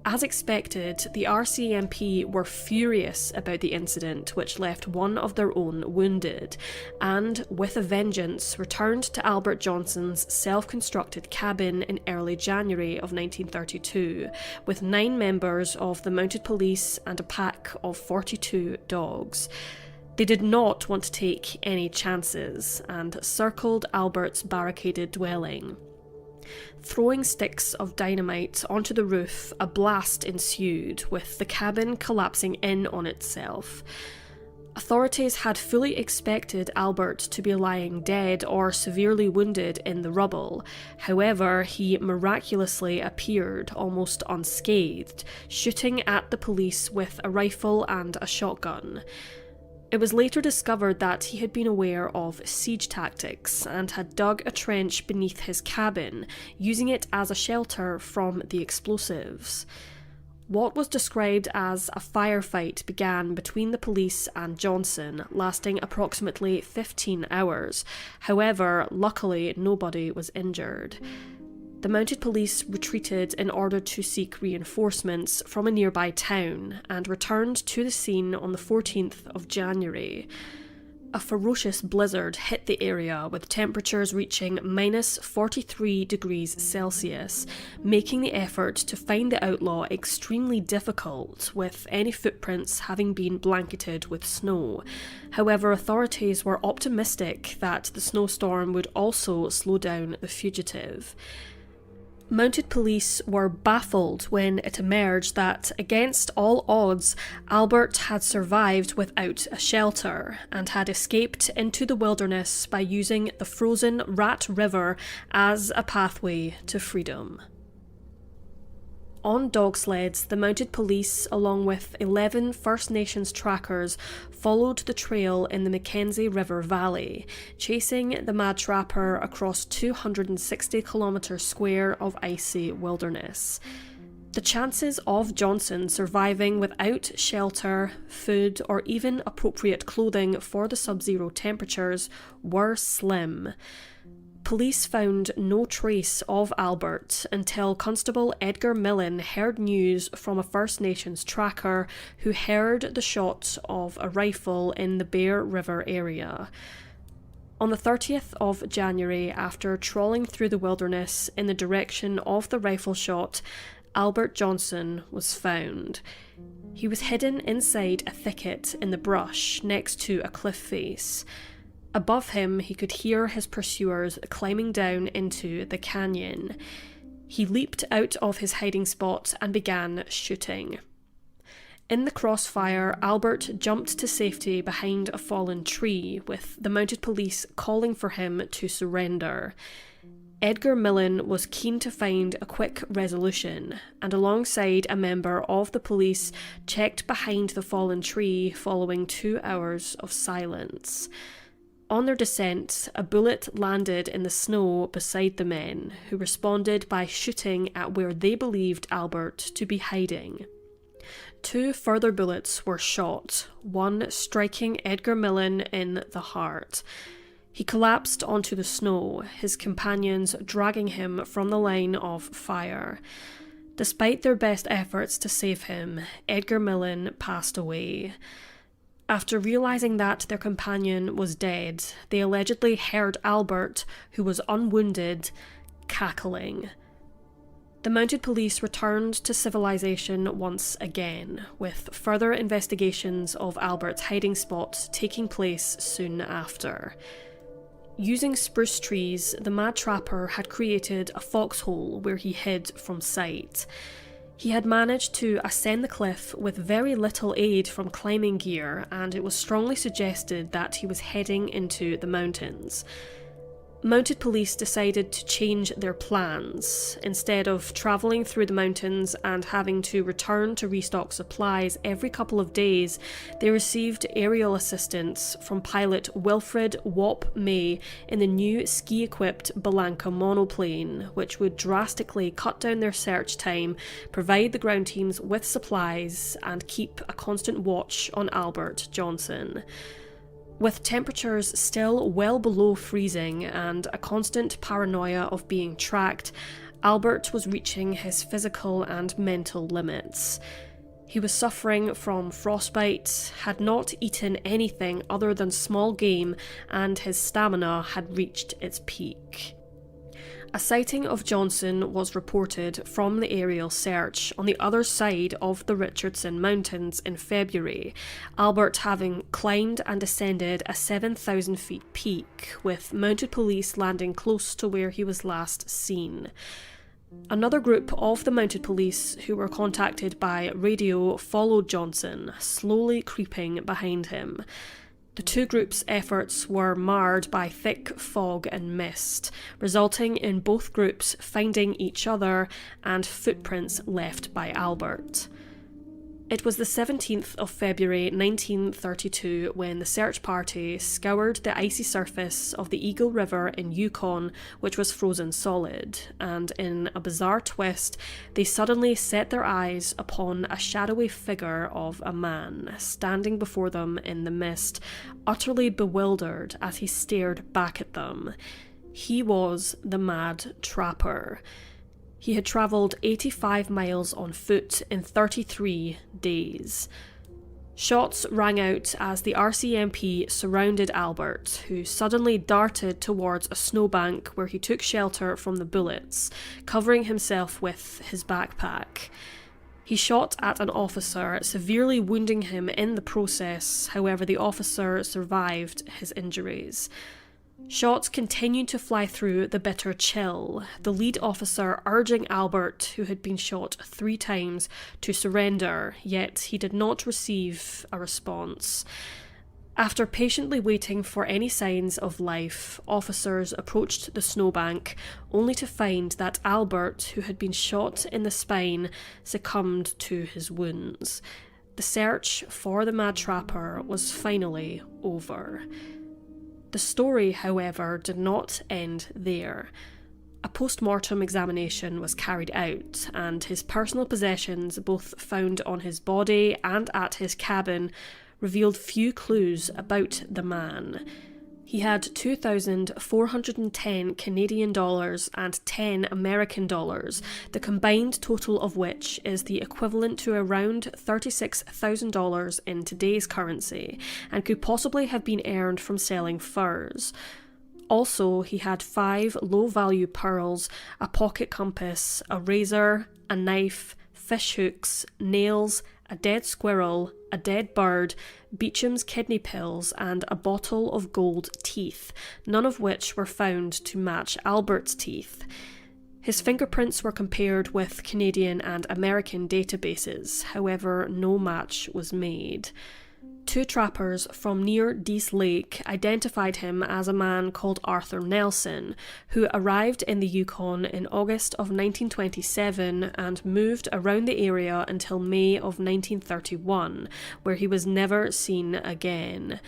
As expected, the RCMP were furious about the incident, which left one of their own wounded, and, with a vengeance, returned to Albert Johnson's self-constructed cabin in early January of 1932, with 9 members of the Mounted Police and a pack of 42 dogs. They did not want to take any chances, and circled Albert's barricaded dwelling. Throwing sticks of dynamite onto the roof, a blast ensued, with the cabin collapsing in on itself. Authorities had fully expected Albert to be lying dead or severely wounded in the rubble. However, he miraculously appeared almost unscathed, shooting at the police with a rifle and a shotgun. It was later discovered that he had been aware of siege tactics and had dug a trench beneath his cabin, using it as a shelter from the explosives. What was described as a firefight began between the police and Johnson, lasting approximately 15 hours. However, luckily nobody was injured. The Mounted Police retreated in order to seek reinforcements from a nearby town and returned to the scene on the 14th of January. A ferocious blizzard hit the area, with temperatures reaching minus 43 degrees Celsius, making the effort to find the outlaw extremely difficult, with any footprints having been blanketed with snow. However, authorities were optimistic that the snowstorm would also slow down the fugitive. Mounted Police were baffled when it emerged that, against all odds, Albert had survived without a shelter and had escaped into the wilderness by using the frozen Rat River as a pathway to freedom. On dog sleds, the Mounted Police, along with 11 First Nations trackers, followed the trail in the Mackenzie River Valley, chasing the Mad Trapper across 260 kilometres square of icy wilderness. The chances of Johnson surviving without shelter, food, or even appropriate clothing for the sub-zero temperatures were slim. Police found no trace of Albert until Constable Edgar Millen heard news from a First Nations tracker who heard the shot of a rifle in the Bear River area. On the 30th of January, after trawling through the wilderness in the direction of the rifle shot, Albert Johnson was found. He was hidden inside a thicket in the brush next to a cliff face. Above him, he could hear his pursuers climbing down into the canyon. He leaped out of his hiding spot and began shooting. In the crossfire, Albert jumped to safety behind a fallen tree, with the mounted police calling for him to surrender. Edgar Millen was keen to find a quick resolution, and alongside a member of the police checked behind the fallen tree following 2 hours of silence. On their descent, a bullet landed in the snow beside the men, who responded by shooting at where they believed Albert to be hiding. 2 further bullets were shot, one striking Edgar Millen in the heart. He collapsed onto the snow, his companions dragging him from the line of fire. Despite their best efforts to save him, Edgar Millen passed away. After realising that their companion was dead, they allegedly heard Albert, who was unwounded, cackling. The mounted police returned to civilization once again, with further investigations of Albert's hiding spot taking place soon after. Using spruce trees, the mad trapper had created a foxhole where he hid from sight. He had managed to ascend the cliff with very little aid from climbing gear, and it was strongly suggested that he was heading into the mountains. Mounted police decided to change their plans. Instead of travelling through the mountains and having to return to restock supplies every couple of days, they received aerial assistance from pilot Wilfred Wop May in the new ski-equipped Belanca monoplane, which would drastically cut down their search time, provide the ground teams with supplies, and keep a constant watch on Albert Johnson. With temperatures still well below freezing and a constant paranoia of being tracked, Albert was reaching his physical and mental limits. He was suffering from frostbite, had not eaten anything other than small game, and his stamina had reached its peak. A sighting of Johnson was reported from the aerial search on the other side of the Richardson Mountains in February, Albert having climbed and ascended a 7,000 feet peak, with mounted police landing close to where he was last seen. Another group of the mounted police who were contacted by radio followed Johnson, slowly creeping behind him. The 2 groups' efforts were marred by thick fog and mist, resulting in both groups finding each other and footprints left by Albert. It was the 17th of February 1932 when the search party scoured the icy surface of the Eagle River in Yukon, which was frozen solid, and in a bizarre twist, they suddenly set their eyes upon a shadowy figure of a man standing before them in the mist, utterly bewildered as he stared back at them. He was the mad trapper. He had travelled 85 miles on foot in 33 days. Shots rang out as the RCMP surrounded Albert, who suddenly darted towards a snowbank where he took shelter from the bullets, covering himself with his backpack. He shot at an officer, severely wounding him in the process. However, the officer survived his injuries. Shots continued to fly through the bitter chill, the lead officer urging Albert, who had been shot 3 times, to surrender, yet he did not receive a response. After patiently waiting for any signs of life, officers approached the snowbank, only to find that Albert, who had been shot in the spine, succumbed to his wounds. The search for the mad trapper was finally over. The story, however, did not end there. A post-mortem examination was carried out, and his personal possessions, both found on his body and at his cabin, revealed few clues about the man. He had 2,410 Canadian dollars and 10 American dollars, the combined total of which is the equivalent to around $36,000 in today's currency, and could possibly have been earned from selling furs. Also, he had 5 low-value pearls, a pocket compass, a razor, a knife, fish hooks, nails, a dead squirrel, a dead bird, Beecham's kidney pills, and a bottle of gold teeth, none of which were found to match Albert's teeth. His fingerprints were compared with Canadian and American databases, however, no match was made. 2 trappers from near Dease Lake identified him as a man called Arthur Nelson, who arrived in the Yukon in August of 1927 and moved around the area until May of 1931, where he was never seen again.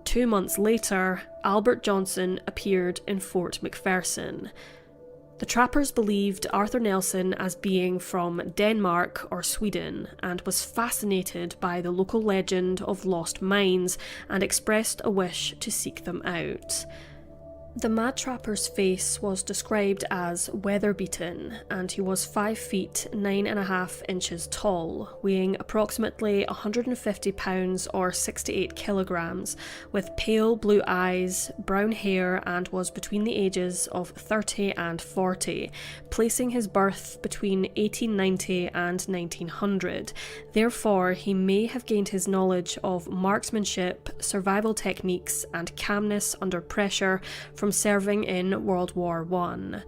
2 months later, Albert Johnson appeared in Fort McPherson. The trappers believed Arthur Nelson as being from Denmark or Sweden and was fascinated by the local legend of lost mines and expressed a wish to seek them out. The mad trapper's face was described as weather-beaten, and he was 5 feet 9.5 inches tall, weighing approximately 150 pounds or 68 kilograms, with pale blue eyes, brown hair, and was between the ages of 30 and 40, placing his birth between 1890 and 1900. Therefore, he may have gained his knowledge of marksmanship, survival techniques, and calmness under pressure from serving in World War I.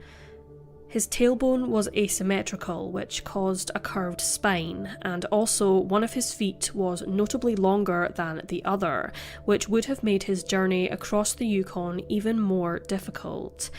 His tailbone was asymmetrical, which caused a curved spine, and also one of his feet was notably longer than the other, which would have made his journey across the Yukon even more difficult.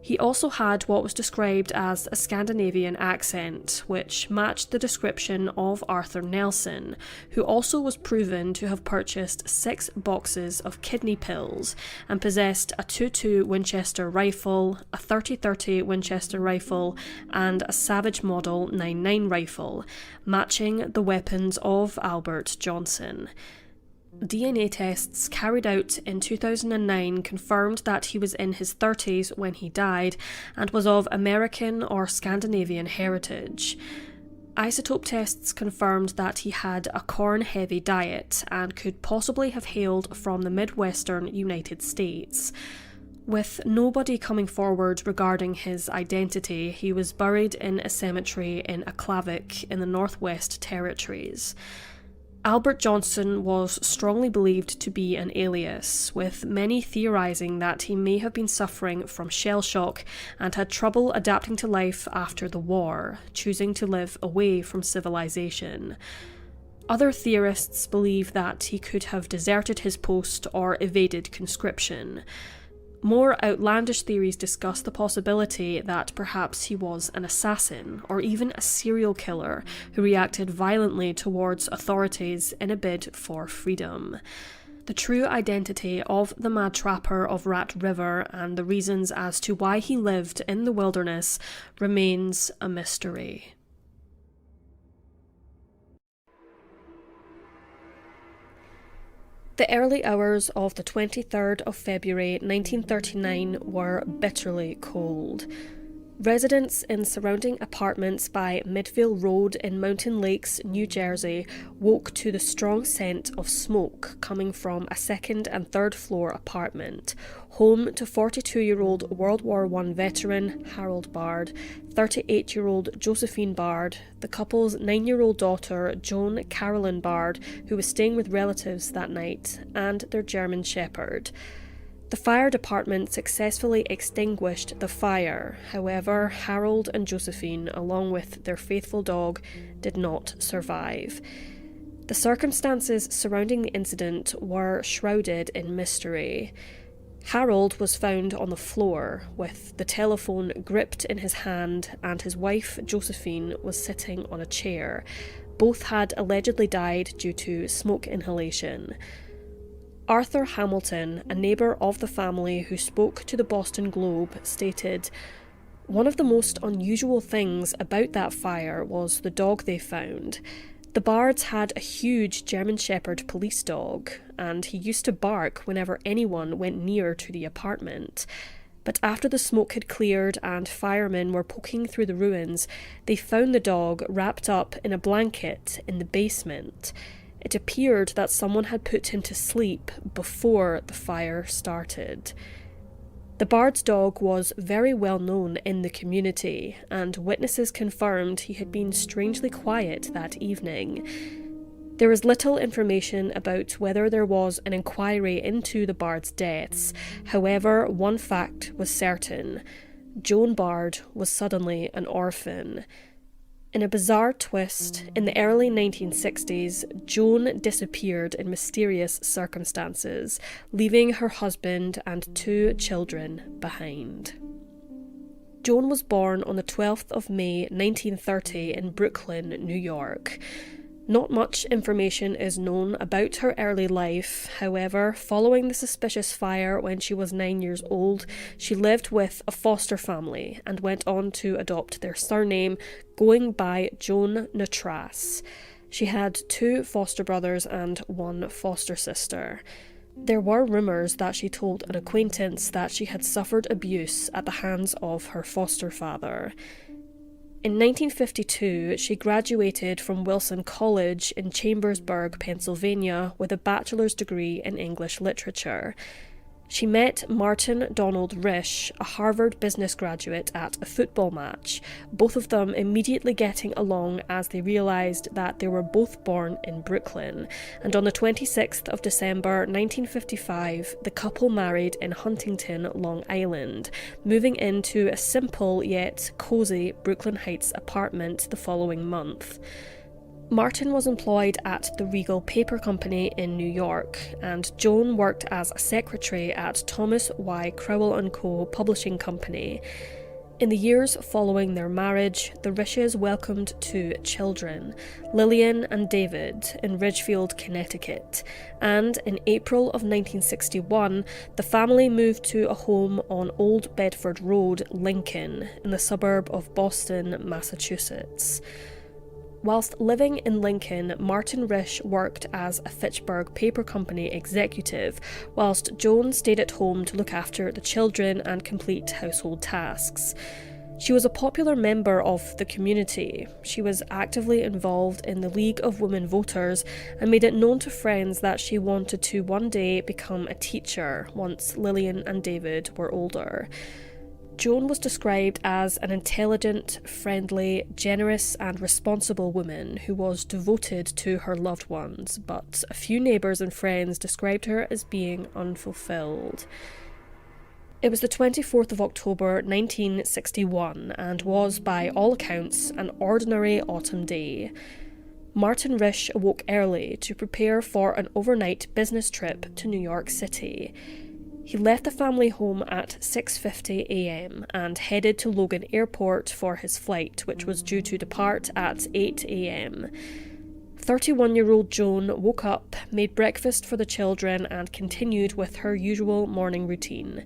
He also had what was described as a Scandinavian accent, which matched the description of Arthur Nelson, who also was proven to have purchased 6 boxes of kidney pills and possessed a .22 Winchester rifle, a .30-30 Winchester rifle, and a Savage Model 9.9 rifle, matching the weapons of Albert Johnson. DNA tests carried out in 2009 confirmed that he was in his 30s when he died and was of American or Scandinavian heritage. Isotope tests confirmed that he had a corn-heavy diet and could possibly have hailed from the Midwestern United States. With nobody coming forward regarding his identity, he was buried in a cemetery in Aklavik in the Northwest Territories. Albert Johnson was strongly believed to be an alias, with many theorising that he may have been suffering from shell shock and had trouble adapting to life after the war, choosing to live away from civilization. Other theorists believe that he could have deserted his post or evaded conscription. More outlandish theories discuss the possibility that perhaps he was an assassin or even a serial killer who reacted violently towards authorities in a bid for freedom. The true identity of the Mad Trapper of Rat River and the reasons as to why he lived in the wilderness remains a mystery. The early hours of the 23rd of February 1939 were bitterly cold. Residents in surrounding apartments by Midvale Road in Mountain Lakes, New Jersey, woke to the strong scent of smoke coming from a second and third floor apartment, home to 42-year-old World War I veteran Harold Bard, 38-year-old Josephine Bard, the couple's 9-year-old daughter Joan Carolyn Bard, who was staying with relatives that night, and their German Shepherd. The fire department successfully extinguished the fire. However, Harold and Josephine, along with their faithful dog, did not survive. The circumstances surrounding the incident were shrouded in mystery. Harold was found on the floor, with the telephone gripped in his hand, and his wife, Josephine, was sitting on a chair. Both had allegedly died due to smoke inhalation. Arthur Hamilton, a neighbour of the family who spoke to the Boston Globe, stated, "One of the most unusual things about that fire was the dog they found. The Bards had a huge German Shepherd police dog, and he used to bark whenever anyone went near to the apartment. But after the smoke had cleared and firemen were poking through the ruins, they found the dog wrapped up in a blanket in the basement. It appeared that someone had put him to sleep before the fire started." The Bard's dog was very well known in the community, and witnesses confirmed he had been strangely quiet that evening. There is little information about whether there was an inquiry into the Bard's deaths. However, one fact was certain. Joan Bard was suddenly an orphan. In a bizarre twist, in the early 1960s, Joan disappeared in mysterious circumstances, leaving her husband and 2 children behind. Joan was born on the 12th of May 1930 in Brooklyn, New York. Not much information is known about her early life. However, following the suspicious fire when she was 9 years old, she lived with a foster family and went on to adopt their surname, going by Joan Risch. She had 2 foster brothers and 1 foster sister. There were rumours that she told an acquaintance that she had suffered abuse at the hands of her foster father. In 1952, she graduated from Wilson College in Chambersburg, Pennsylvania, with a bachelor's degree in English literature. She met Martin Donald Risch, a Harvard business graduate, at a football match, both of them immediately getting along as they realised that they were both born in Brooklyn, and on the 26th of December 1955, the couple married in Huntington, Long Island, moving into a simple yet cosy Brooklyn Heights apartment the following month. Martin was employed at the Regal Paper Company in New York, and Joan worked as a secretary at Thomas Y. Crowell & Co. Publishing Company. In the years following their marriage, the Risches welcomed 2 children, Lillian and David, in Ridgefield, Connecticut, and in April of 1961, the family moved to a home on Old Bedford Road, Lincoln, in the suburb of Boston, Massachusetts. Whilst living in Lincoln, Martin Risch worked as a Fitchburg Paper Company executive, whilst Joan stayed at home to look after the children and complete household tasks. She was a popular member of the community. She was actively involved in the League of Women Voters and made it known to friends that she wanted to one day become a teacher once Lillian and David were older. Joan was described as an intelligent, friendly, generous and responsible woman who was devoted to her loved ones, but a few neighbours and friends described her as being unfulfilled. It was the 24th of October 1961 and was, by all accounts, an ordinary autumn day. Martin Risch awoke early to prepare for an overnight business trip to New York City. He left the family home at 6:50 a.m. and headed to Logan Airport for his flight, which was due to depart at 8 a.m. 31-year-old Joan woke up, made breakfast for the children, and continued with her usual morning routine.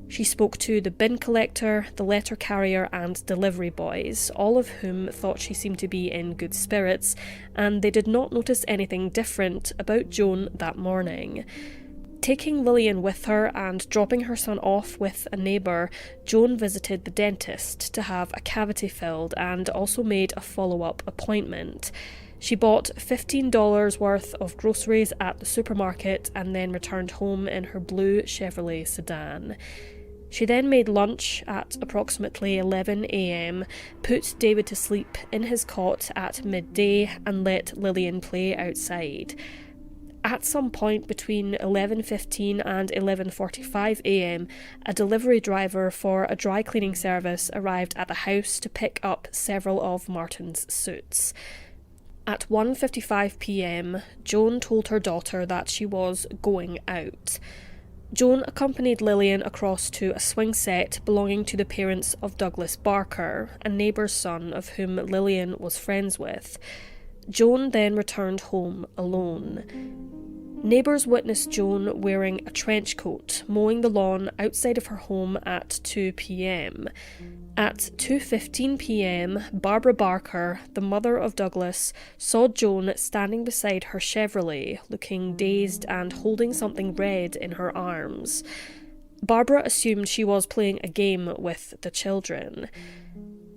She spoke to the bin collector, the letter carrier, and delivery boys, all of whom thought she seemed to be in good spirits, and they did not notice anything different about Joan that morning. Taking Lillian with her and dropping her son off with a neighbour, Joan visited the dentist to have a cavity filled and also made a follow-up appointment. She bought $15 worth of groceries at the supermarket and then returned home in her blue Chevrolet sedan. She then made lunch at approximately 11 a.m, put David to sleep in his cot at midday and let Lillian play outside. At some point between 11:15 and 11:45 a.m, a delivery driver for a dry cleaning service arrived at the house to pick up several of Martin's suits. At 1:55 p.m, Joan told her daughter that she was going out. Joan accompanied Lillian across to a swing set belonging to the parents of Douglas Barker, a neighbour's son of whom Lillian was friends with. Joan then returned home alone. Neighbours witnessed Joan wearing a trench coat, mowing the lawn outside of her home at 2 p.m. At 2:15 p.m, Barbara Barker, the mother of Douglas, saw Joan standing beside her Chevrolet, looking dazed and holding something red in her arms. Barbara assumed she was playing a game with the children.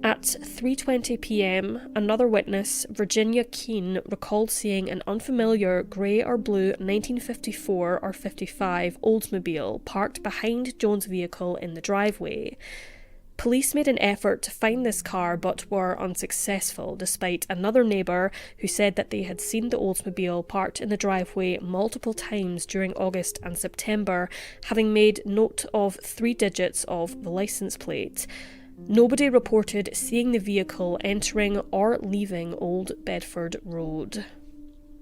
At 3:20 p.m, another witness, Virginia Keene, recalled seeing an unfamiliar grey or blue 1954 or 55 Oldsmobile parked behind Joan's vehicle in the driveway. Police made an effort to find this car but were unsuccessful, despite another neighbour who said that they had seen the Oldsmobile parked in the driveway multiple times during August and September, having made note of 3 digits of the licence plate. Nobody reported seeing the vehicle entering or leaving Old Bedford Road.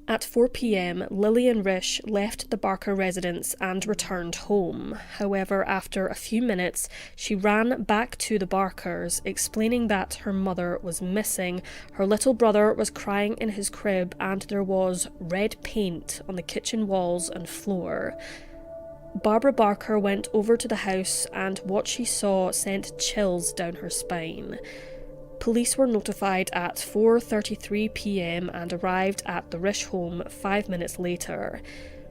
At 4 p.m, Lillian Risch left the Barker residence and returned home. However, after a few minutes, she ran back to the Barkers, explaining that her mother was missing, her little brother was crying in his crib, and there was red paint on the kitchen walls and floor. Barbara Barker went over to the house, and what she saw sent chills down her spine. Police were notified at 4:33 p.m. and arrived at the Risch home 5 minutes later.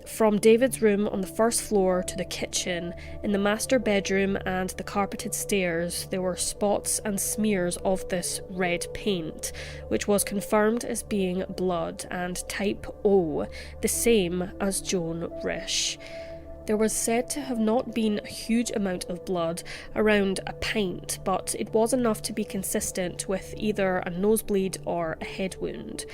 From David's room on the first floor to the kitchen, in the master bedroom and the carpeted stairs, there were spots and smears of this red paint, which was confirmed as being blood and type O, the same as Joan Risch. There was said to have not been a huge amount of blood, around a pint, but it was enough to be consistent with either a nosebleed or a head wound.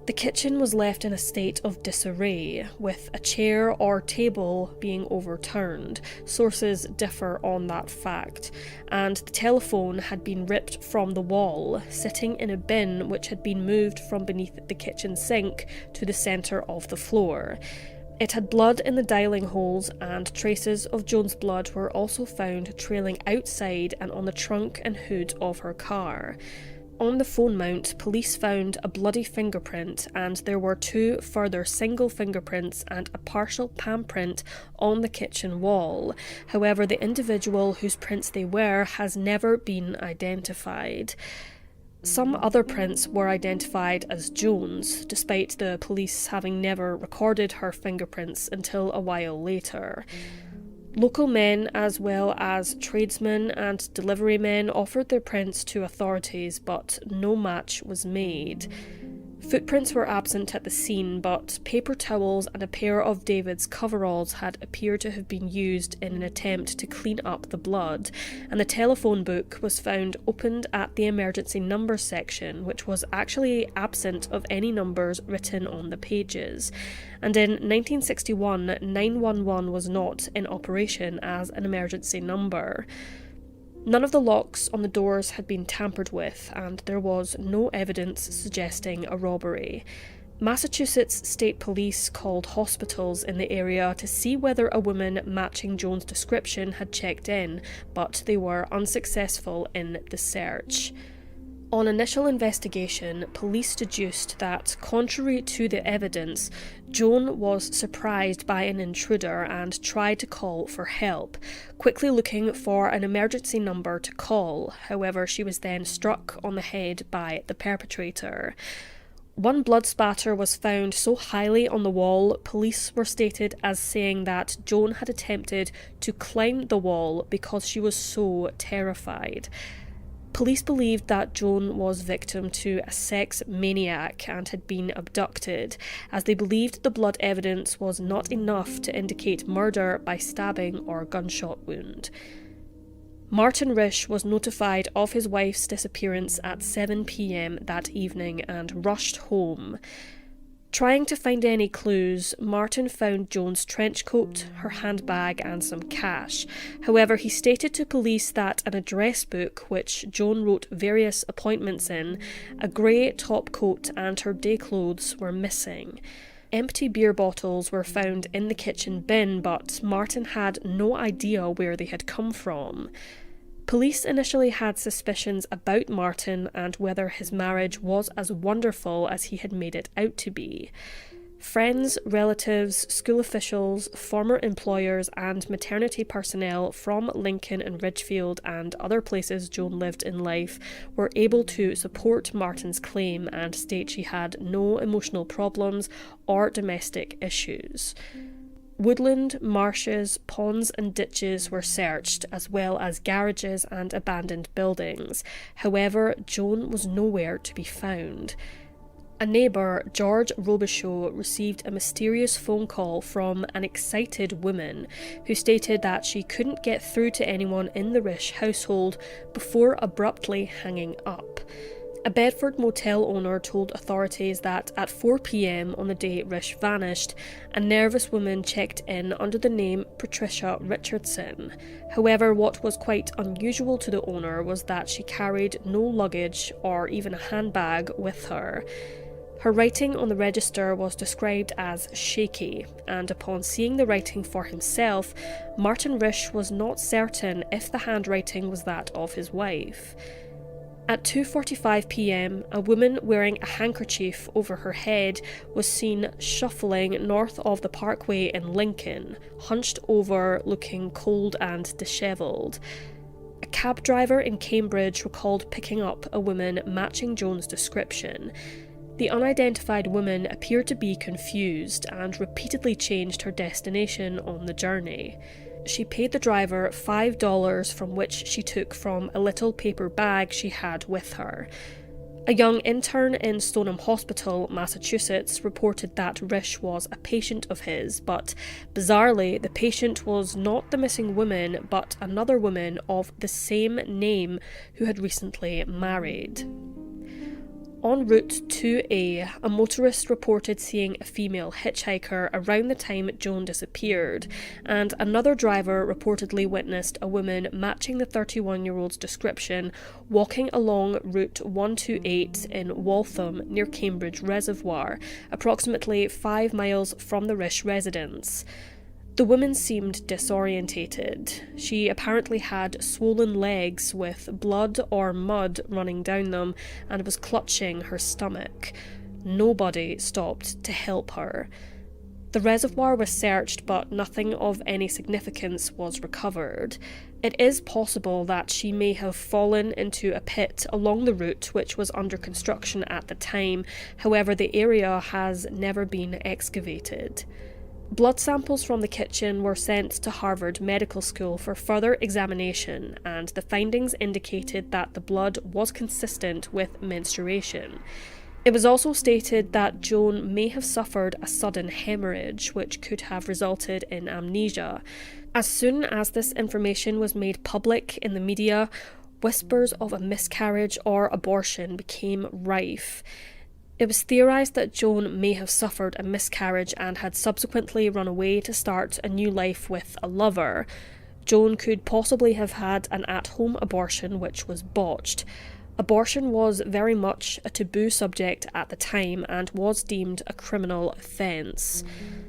The kitchen was left in a state of disarray, with a chair or table being overturned. Sources differ on that fact. And the telephone had been ripped from the wall, sitting in a bin which had been moved from beneath the kitchen sink to the centre of the floor. It had blood in the dialing holes, and traces of Joan's blood were also found trailing outside and on the trunk and hood of her car. On the phone mount, police found a bloody fingerprint, and there were 2 further single fingerprints and a partial palm print on the kitchen wall. However, the individual whose prints they were has never been identified. Some other prints were identified as Joan's, despite the police having never recorded her fingerprints until a while later. Local men, as well as tradesmen and delivery men, offered their prints to authorities, but no match was made. Footprints were absent at the scene, but paper towels and a pair of David's coveralls had appeared to have been used in an attempt to clean up the blood, and the telephone book was found opened at the emergency numbers section, which was actually absent of any numbers written on the pages. And in 1961, 911 was not in operation as an emergency number. None of the locks on the doors had been tampered with, and there was no evidence suggesting a robbery. Massachusetts State Police called hospitals in the area to see whether a woman matching Joan's description had checked in, but they were unsuccessful in the search. On initial investigation, police deduced that, contrary to the evidence, Joan was surprised by an intruder and tried to call for help, quickly looking for an emergency number to call. However, she was then struck on the head by the perpetrator. One blood spatter was found so highly on the wall, police were stated as saying that Joan had attempted to climb the wall because she was so terrified. Police believed that Joan was victim to a sex maniac and had been abducted, as they believed the blood evidence was not enough to indicate murder by stabbing or gunshot wound. Martin Risch was notified of his wife's disappearance at 7 p.m. that evening and rushed home. Trying to find any clues, Martin found Joan's trench coat, her handbag and some cash. However, he stated to police that an address book, which Joan wrote various appointments in, a grey top coat and her day clothes were missing. Empty beer bottles were found in the kitchen bin, but Martin had no idea where they had come from. Police initially had suspicions about Martin and whether his marriage was as wonderful as he had made it out to be. Friends, relatives, school officials, former employers and maternity personnel from Lincoln and Ridgefield and other places Joan lived in life were able to support Martin's claim and state she had no emotional problems or domestic issues. Woodland, marshes, ponds and ditches were searched, as well as garages and abandoned buildings. However, Joan was nowhere to be found. A neighbour, George Robichaud, received a mysterious phone call from an excited woman who stated that she couldn't get through to anyone in the Risch household before abruptly hanging up. A Bedford motel owner told authorities that at 4 p.m. on the day Risch vanished, a nervous woman checked in under the name Patricia Richardson. However, what was quite unusual to the owner was that she carried no luggage or even a handbag with her. Her writing on the register was described as shaky, and upon seeing the writing for himself, Martin Risch was not certain if the handwriting was that of his wife. At 2:45 p.m, a woman wearing a handkerchief over her head was seen shuffling north of the parkway in Lincoln, hunched over, looking cold and dishevelled. A cab driver in Cambridge recalled picking up a woman matching Joan's description. The unidentified woman appeared to be confused and repeatedly changed her destination on the journey. She paid the driver $5 from which she took from a little paper bag she had with her. A young intern in Stoneham Hospital, Massachusetts, reported that Risch was a patient of his, but bizarrely, the patient was not the missing woman, but another woman of the same name who had recently married. En route to a motorist reported seeing a female hitchhiker around the time Joan disappeared, and another driver reportedly witnessed a woman matching the 31-year-old's description walking along Route 128 in Waltham near Cambridge Reservoir, approximately 5 miles from the Risch residence. The woman seemed disorientated. She apparently had swollen legs with blood or mud running down them and was clutching her stomach. Nobody stopped to help her. The reservoir was searched, but nothing of any significance was recovered. It is possible that she may have fallen into a pit along the route which was under construction at the time. However, the area has never been excavated. Blood samples from the kitchen were sent to Harvard Medical School for further examination, and the findings indicated that the blood was consistent with menstruation. It was also stated that Joan may have suffered a sudden hemorrhage, which could have resulted in amnesia. As soon as this information was made public in the media, whispers of a miscarriage or abortion became rife. It was theorised that Joan may have suffered a miscarriage and had subsequently run away to start a new life with a lover. Joan could possibly have had an at-home abortion which was botched. Abortion was very much a taboo subject at the time and was deemed a criminal offence.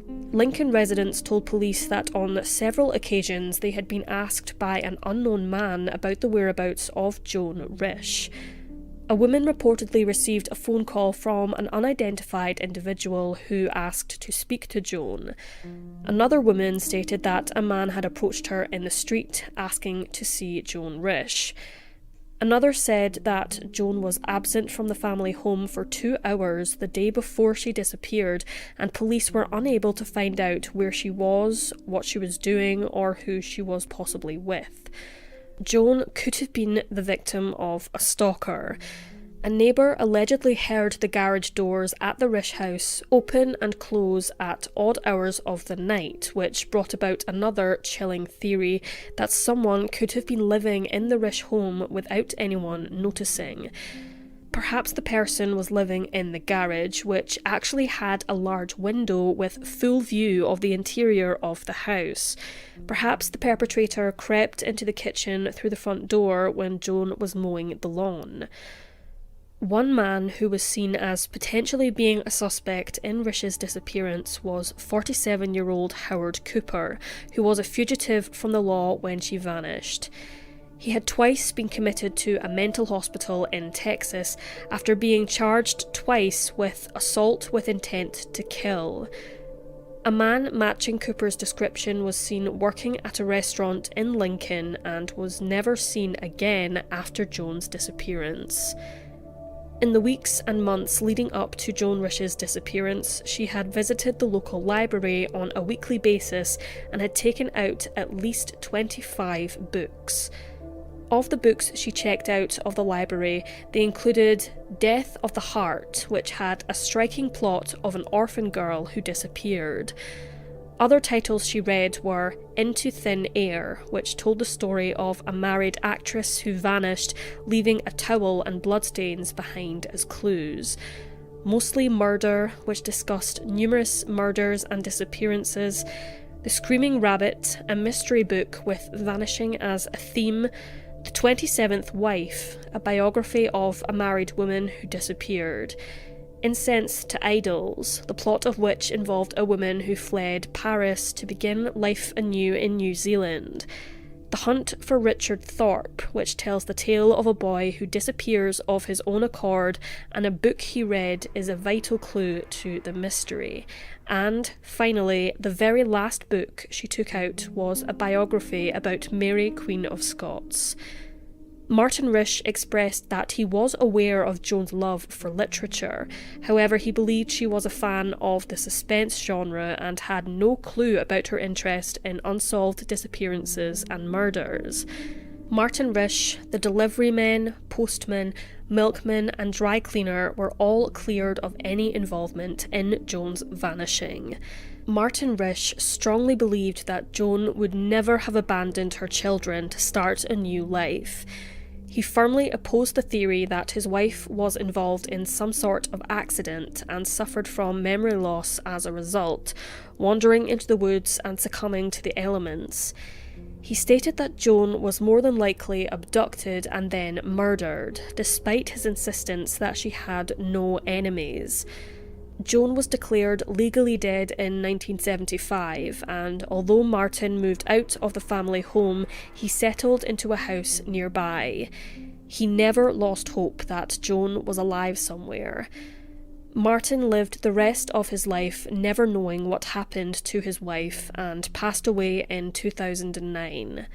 Lincoln residents told police that on several occasions they had been asked by an unknown man about the whereabouts of Joan Risch. A woman reportedly received a phone call from an unidentified individual who asked to speak to Joan. Another woman stated that a man had approached her in the street asking to see Joan Risch. Another said that Joan was absent from the family home for 2 hours the day before she disappeared, and police were unable to find out where she was, what she was doing, or who she was possibly with. Joan could have been the victim of a stalker. A neighbour allegedly heard the garage doors at the Risch house open and close at odd hours of the night, which brought about another chilling theory that someone could have been living in the Risch home without anyone noticing. Perhaps the person was living in the garage, which actually had a large window with full view of the interior of the house. Perhaps the perpetrator crept into the kitchen through the front door when Joan was mowing the lawn. One man who was seen as potentially being a suspect in Risch's disappearance was 47-year-old Howard Cooper, who was a fugitive from the law when she vanished. He had twice been committed to a mental hospital in Texas after being charged twice with assault with intent to kill. A man matching Cooper's description was seen working at a restaurant in Lincoln and was never seen again after Joan's disappearance. In the weeks and months leading up to Joan Risch's disappearance, she had visited the local library on a weekly basis and had taken out at least 25 books. Of the books she checked out of the library, they included Death of the Heart, which had a striking plot of an orphan girl who disappeared. Other titles she read were Into Thin Air, which told the story of a married actress who vanished, leaving a towel and bloodstains behind as clues. Mostly Murder, which discussed numerous murders and disappearances. The Screaming Rabbit, a mystery book with vanishing as a theme. The 27th Wife, a biography of a married woman who disappeared. Incense to Idols, the plot of which involved a woman who fled Paris to begin life anew in New Zealand. The Hunt for Richard Thorpe, which tells the tale of a boy who disappears of his own accord, and a book he read is a vital clue to the mystery. And, finally, the very last book she took out was a biography about Mary, Queen of Scots. Martin Risch expressed that he was aware of Joan's love for literature. However, he believed she was a fan of the suspense genre and had no clue about her interest in unsolved disappearances and murders. Martin Risch, the delivery men, postman, milkman and dry cleaner were all cleared of any involvement in Joan's vanishing. Martin Risch strongly believed that Joan would never have abandoned her children to start a new life. He firmly opposed the theory that his wife was involved in some sort of accident and suffered from memory loss as a result, wandering into the woods and succumbing to the elements. He stated that Joan was more than likely abducted and then murdered, despite his insistence that she had no enemies. Joan was declared legally dead in 1975, and although Martin moved out of the family home, he settled into a house nearby. He never lost hope that Joan was alive somewhere. Martin lived the rest of his life never knowing what happened to his wife and passed away in 2009.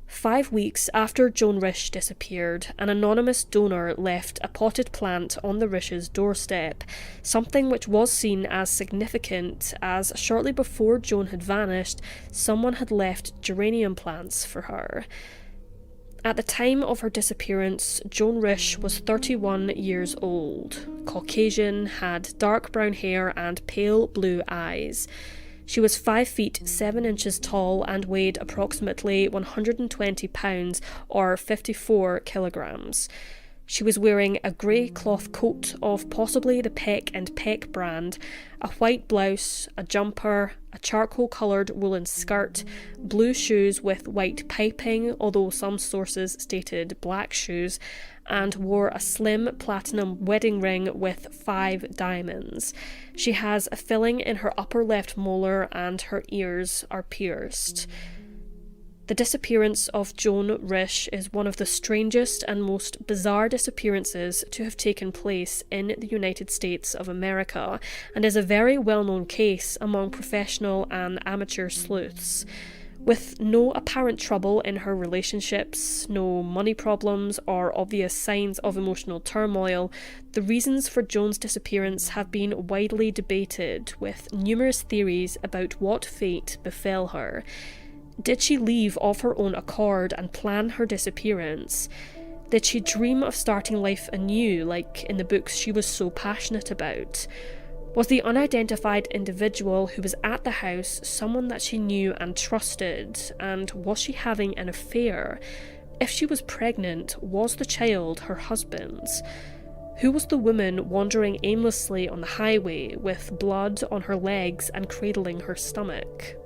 5 weeks after Joan Risch disappeared, an anonymous donor left a potted plant on the Risch's doorstep, something which was seen as significant as shortly before Joan had vanished, someone had left geranium plants for her. At the time of her disappearance, Joan Risch was 31 years old, Caucasian, had dark brown hair and pale blue eyes. She was 5 feet 7 inches tall and weighed approximately 120 pounds or 54 kilograms. She was wearing a grey cloth coat of possibly the Peck and Peck brand, a white blouse, a jumper, a charcoal-coloured woolen skirt, blue shoes with white piping, although some sources stated black shoes, and wore a slim platinum wedding ring with 5 diamonds. She has a filling in her upper left molar and her ears are pierced. The disappearance of Joan Risch is one of the strangest and most bizarre disappearances to have taken place in the United States of America, and is a very well-known case among professional and amateur sleuths. With no apparent trouble in her relationships, no money problems, or obvious signs of emotional turmoil, the reasons for Joan's disappearance have been widely debated, with numerous theories about what fate befell her. Did she leave of her own accord and plan her disappearance? Did she dream of starting life anew, like in the books she was so passionate about? Was the unidentified individual who was at the house someone that she knew and trusted, and was she having an affair? If she was pregnant, was the child her husband's? Who was the woman wandering aimlessly on the highway with blood on her legs and cradling her stomach?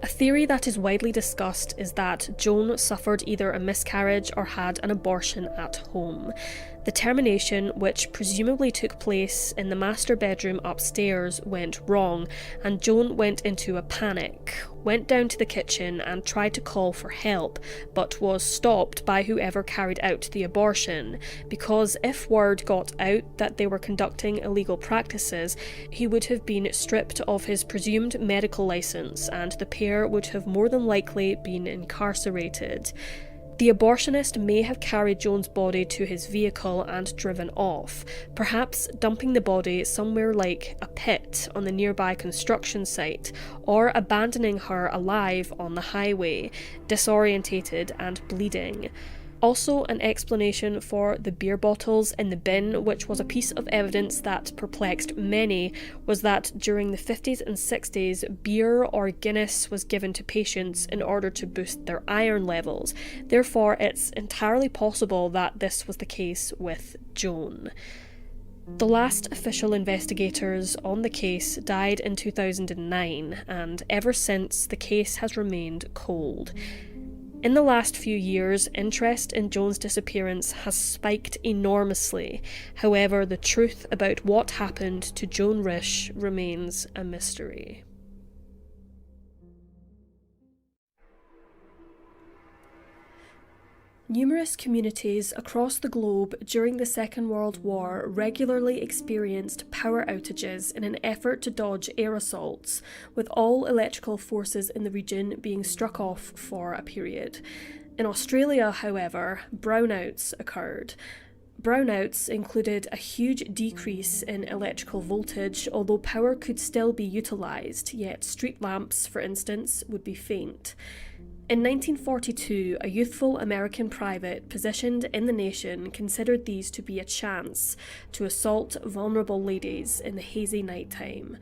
A theory that is widely discussed is that Joan suffered either a miscarriage or had an abortion at home. The termination, which presumably took place in the master bedroom upstairs, went wrong, and Joan went into a panic, went down to the kitchen and tried to call for help, but was stopped by whoever carried out the abortion, because if word got out that they were conducting illegal practices, he would have been stripped of his presumed medical licence, and the pair would have more than likely been incarcerated. The abortionist may have carried Joan's body to his vehicle and driven off, perhaps dumping the body somewhere like a pit on the nearby construction site, or abandoning her alive on the highway, disorientated and bleeding. Also, an explanation for the beer bottles in the bin, which was a piece of evidence that perplexed many, was that during the 50s and 60s, beer or Guinness was given to patients in order to boost their iron levels. Therefore, it's entirely possible that this was the case with Joan. The last official investigators on the case died in 2009, and ever since, the case has remained cold. In the last few years, interest in Joan's disappearance has spiked enormously. However, the truth about what happened to Joan Risch remains a mystery. Numerous communities across the globe during the Second World War regularly experienced power outages in an effort to dodge air assaults, with all electrical forces in the region being struck off for a period. In Australia, however, brownouts occurred. Brownouts included a huge decrease in electrical voltage, although power could still be utilised, yet street lamps, for instance, would be faint. In 1942, a youthful American private positioned in the nation considered these to be a chance to assault vulnerable ladies in the hazy nighttime.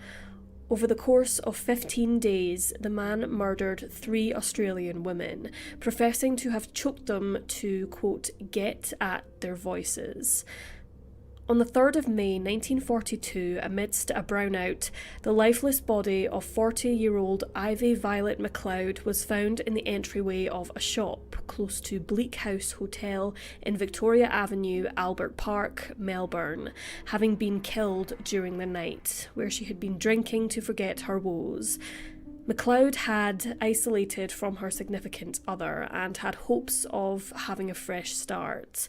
Over the course of 15 days, the man murdered 3 Australian women, professing to have choked them to, quote, get at their voices. On the 3rd of May 1942, amidst a brownout, the lifeless body of 40-year-old Ivy Violet McLeod was found in the entryway of a shop close to Bleak House Hotel in Victoria Avenue, Albert Park, Melbourne, having been killed during the night, where she had been drinking to forget her woes. McLeod had isolated from her significant other and had hopes of having a fresh start.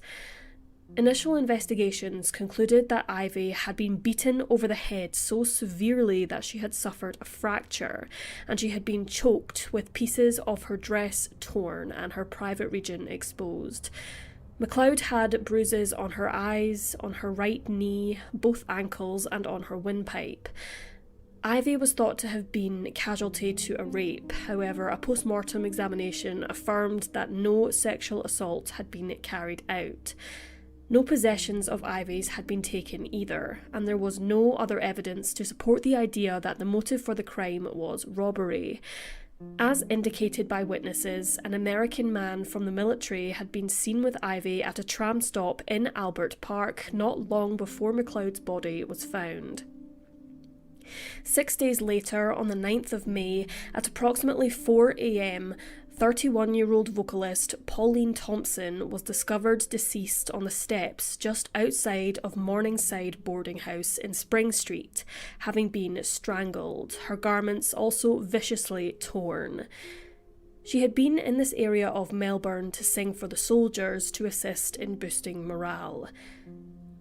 Initial investigations concluded that Ivy had been beaten over the head so severely that she had suffered a fracture, and she had been choked with pieces of her dress torn and her private region exposed. McLeod had bruises on her eyes, on her right knee, both ankles, and on her windpipe. Ivy was thought to have been casualty to a rape. However, a post-mortem examination affirmed that no sexual assault had been carried out. No possessions of Ivy's had been taken either, and there was no other evidence to support the idea that the motive for the crime was robbery. As indicated by witnesses, an American man from the military had been seen with Ivy at a tram stop in Albert Park not long before McLeod's body was found. 6 days later, on the 9th of May, at approximately 4 a.m, 31-year-old vocalist Pauline Thompson was discovered deceased on the steps just outside of Morningside boarding house in Spring Street, having been strangled, her garments also viciously torn. She had been in this area of Melbourne to sing for the soldiers to assist in boosting morale.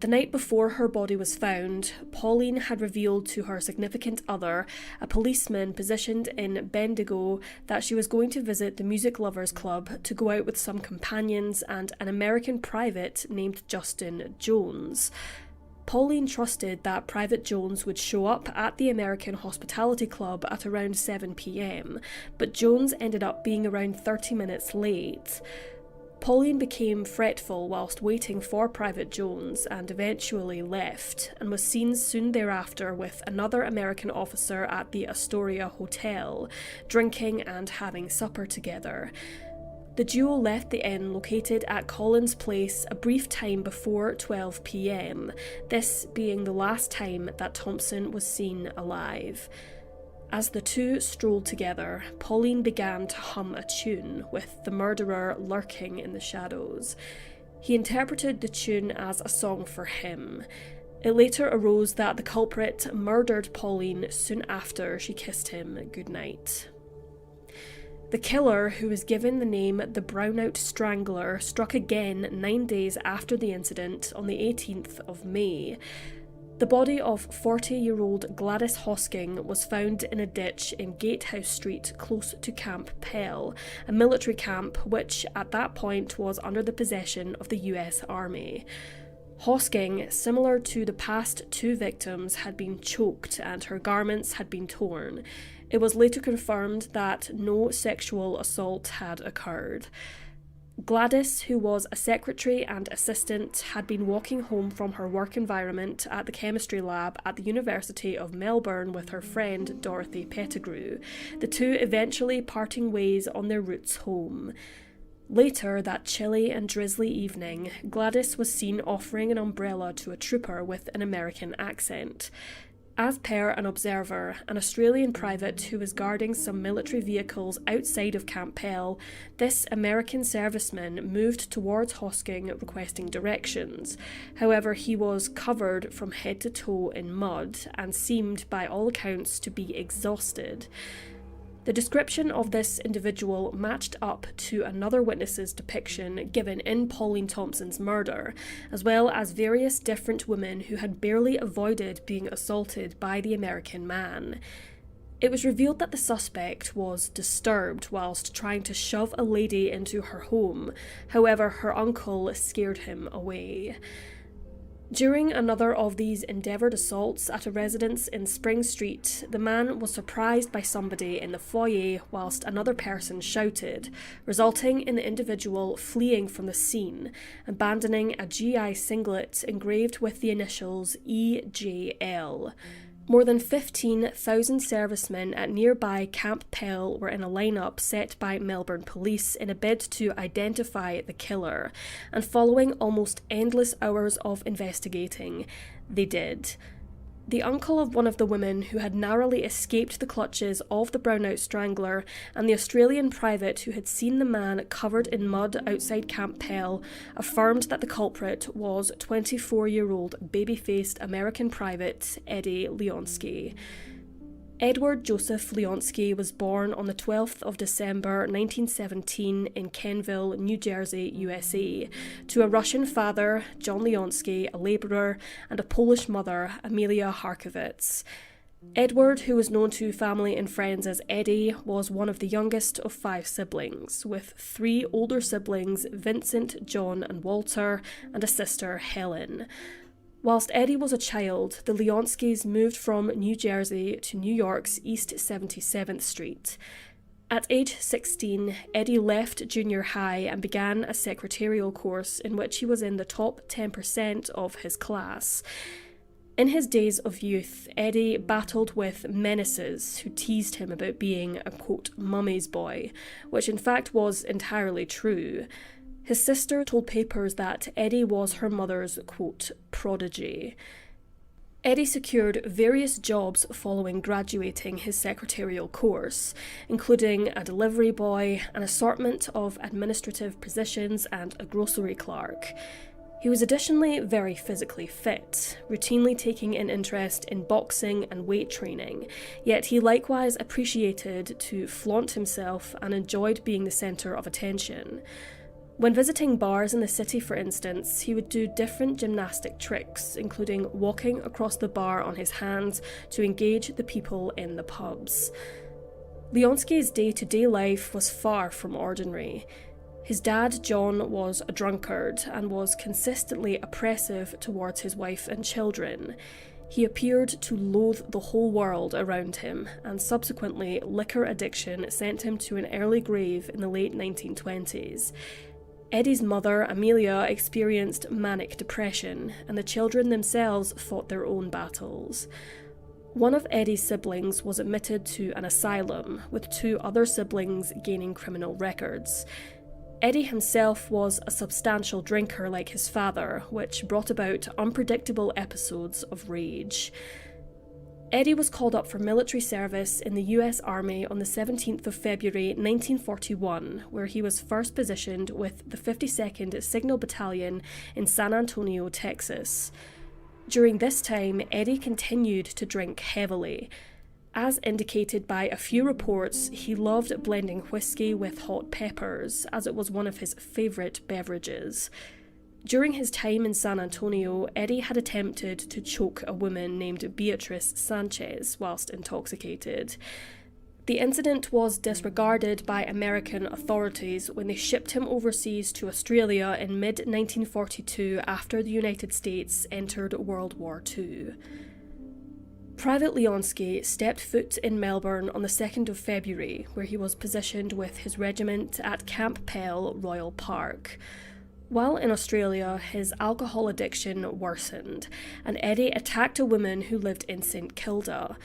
The night before her body was found, Pauline had revealed to her significant other, a policeman positioned in Bendigo, that she was going to visit the Music Lovers Club to go out with some companions and an American private named Justin Jones. Pauline trusted that Private Jones would show up at the American Hospitality Club at around 7 p.m, but Jones ended up being around 30 minutes late. Pauline became fretful whilst waiting for Private Jones and eventually left, and was seen soon thereafter with another American officer at the Astoria Hotel, drinking and having supper together. The duo left the inn located at Collins Place a brief time before 12 p.m, this being the last time that Thompson was seen alive. As the two strolled together, Pauline began to hum a tune, with the murderer lurking in the shadows. He interpreted the tune as a song for him. It later arose that the culprit murdered Pauline soon after she kissed him goodnight. The killer, who was given the name the Brownout Strangler, struck again 9 days after the incident on the 18th of May. The body of 40-year-old Gladys Hosking was found in a ditch in Gatehouse Street close to Camp Pell, a military camp which at that point was under the possession of the US Army. Hosking, similar to the past 2 victims, had been choked and her garments had been torn. It was later confirmed that no sexual assault had occurred. Gladys, who was a secretary and assistant, had been walking home from her work environment at the chemistry lab at the University of Melbourne with her friend Dorothy Pettigrew, the two eventually parting ways on their routes home. Later that chilly and drizzly evening, Gladys was seen offering an umbrella to a trooper with an American accent. As per an observer, an Australian private who was guarding some military vehicles outside of Camp Pell, this American serviceman moved towards Hosking requesting directions. However, he was covered from head to toe in mud and seemed, by all accounts, to be exhausted. The description of this individual matched up to another witness's depiction given in Pauline Thompson's murder, as well as various different women who had barely avoided being assaulted by the American man. It was revealed that the suspect was disturbed whilst trying to shove a lady into her home. However, her uncle scared him away. During another of these endeavoured assaults at a residence in Spring Street, the man was surprised by somebody in the foyer whilst another person shouted, resulting in the individual fleeing from the scene, abandoning a GI singlet engraved with the initials EJL. More than 15,000 servicemen at nearby Camp Pell were in a lineup set by Melbourne police in a bid to identify the killer, and following almost endless hours of investigating, they did. The uncle of one of the women who had narrowly escaped the clutches of the Brownout strangler and the Australian private who had seen the man covered in mud outside Camp Pell affirmed that the culprit was 24-year-old baby-faced American private Eddie Leonski. Edward Joseph Leonski was born on the 12th of December 1917 in Kenville, New Jersey, USA, to a Russian father, John Leonski, a labourer, and a Polish mother, Amelia Harkowitz. Edward, who was known to family and friends as Eddie, was one of the youngest of 5 siblings, with 3 older siblings, Vincent, John and Walter, and a sister, Helen. Whilst Eddie was a child, the Leonskis moved from New Jersey to New York's East 77th Street. At age 16, Eddie left junior high and began a secretarial course in which he was in the top 10% of his class. In his days of youth, Eddie battled with menaces who teased him about being a, quote, mummy's boy, which in fact was entirely true. His sister told papers that Eddie was her mother's, quote, prodigy. Eddie secured various jobs following graduating his secretarial course, including a delivery boy, an assortment of administrative positions, and a grocery clerk. He was additionally very physically fit, routinely taking an interest in boxing and weight training, yet he likewise appreciated to flaunt himself and enjoyed being the centre of attention. When visiting bars in the city, for instance, he would do different gymnastic tricks, including walking across the bar on his hands to engage the people in the pubs. Leonski's day-to-day life was far from ordinary. His dad, John, was a drunkard and was consistently oppressive towards his wife and children. He appeared to loathe the whole world around him, and subsequently liquor addiction sent him to an early grave in the late 1920s. Eddie's mother, Amelia, experienced manic depression, and the children themselves fought their own battles. One of Eddie's siblings was admitted to an asylum, with 2 other siblings gaining criminal records. Eddie himself was a substantial drinker like his father, which brought about unpredictable episodes of rage. Eddie was called up for military service in the US Army on the 17th of February 1941, where he was first positioned with the 52nd Signal Battalion in San Antonio, Texas. During this time, Eddie continued to drink heavily. As indicated by a few reports, he loved blending whiskey with hot peppers, as it was one of his favourite beverages. During his time in San Antonio, Eddie had attempted to choke a woman named Beatrice Sanchez whilst intoxicated. The incident was disregarded by American authorities when they shipped him overseas to Australia in mid-1942 after the United States entered World War II. Private Leonski stepped foot in Melbourne on the 2nd of February, where he was positioned with his regiment at Camp Pell Royal Park. While in Australia, his alcohol addiction worsened, and Eddie attacked a woman who lived in St Kilda.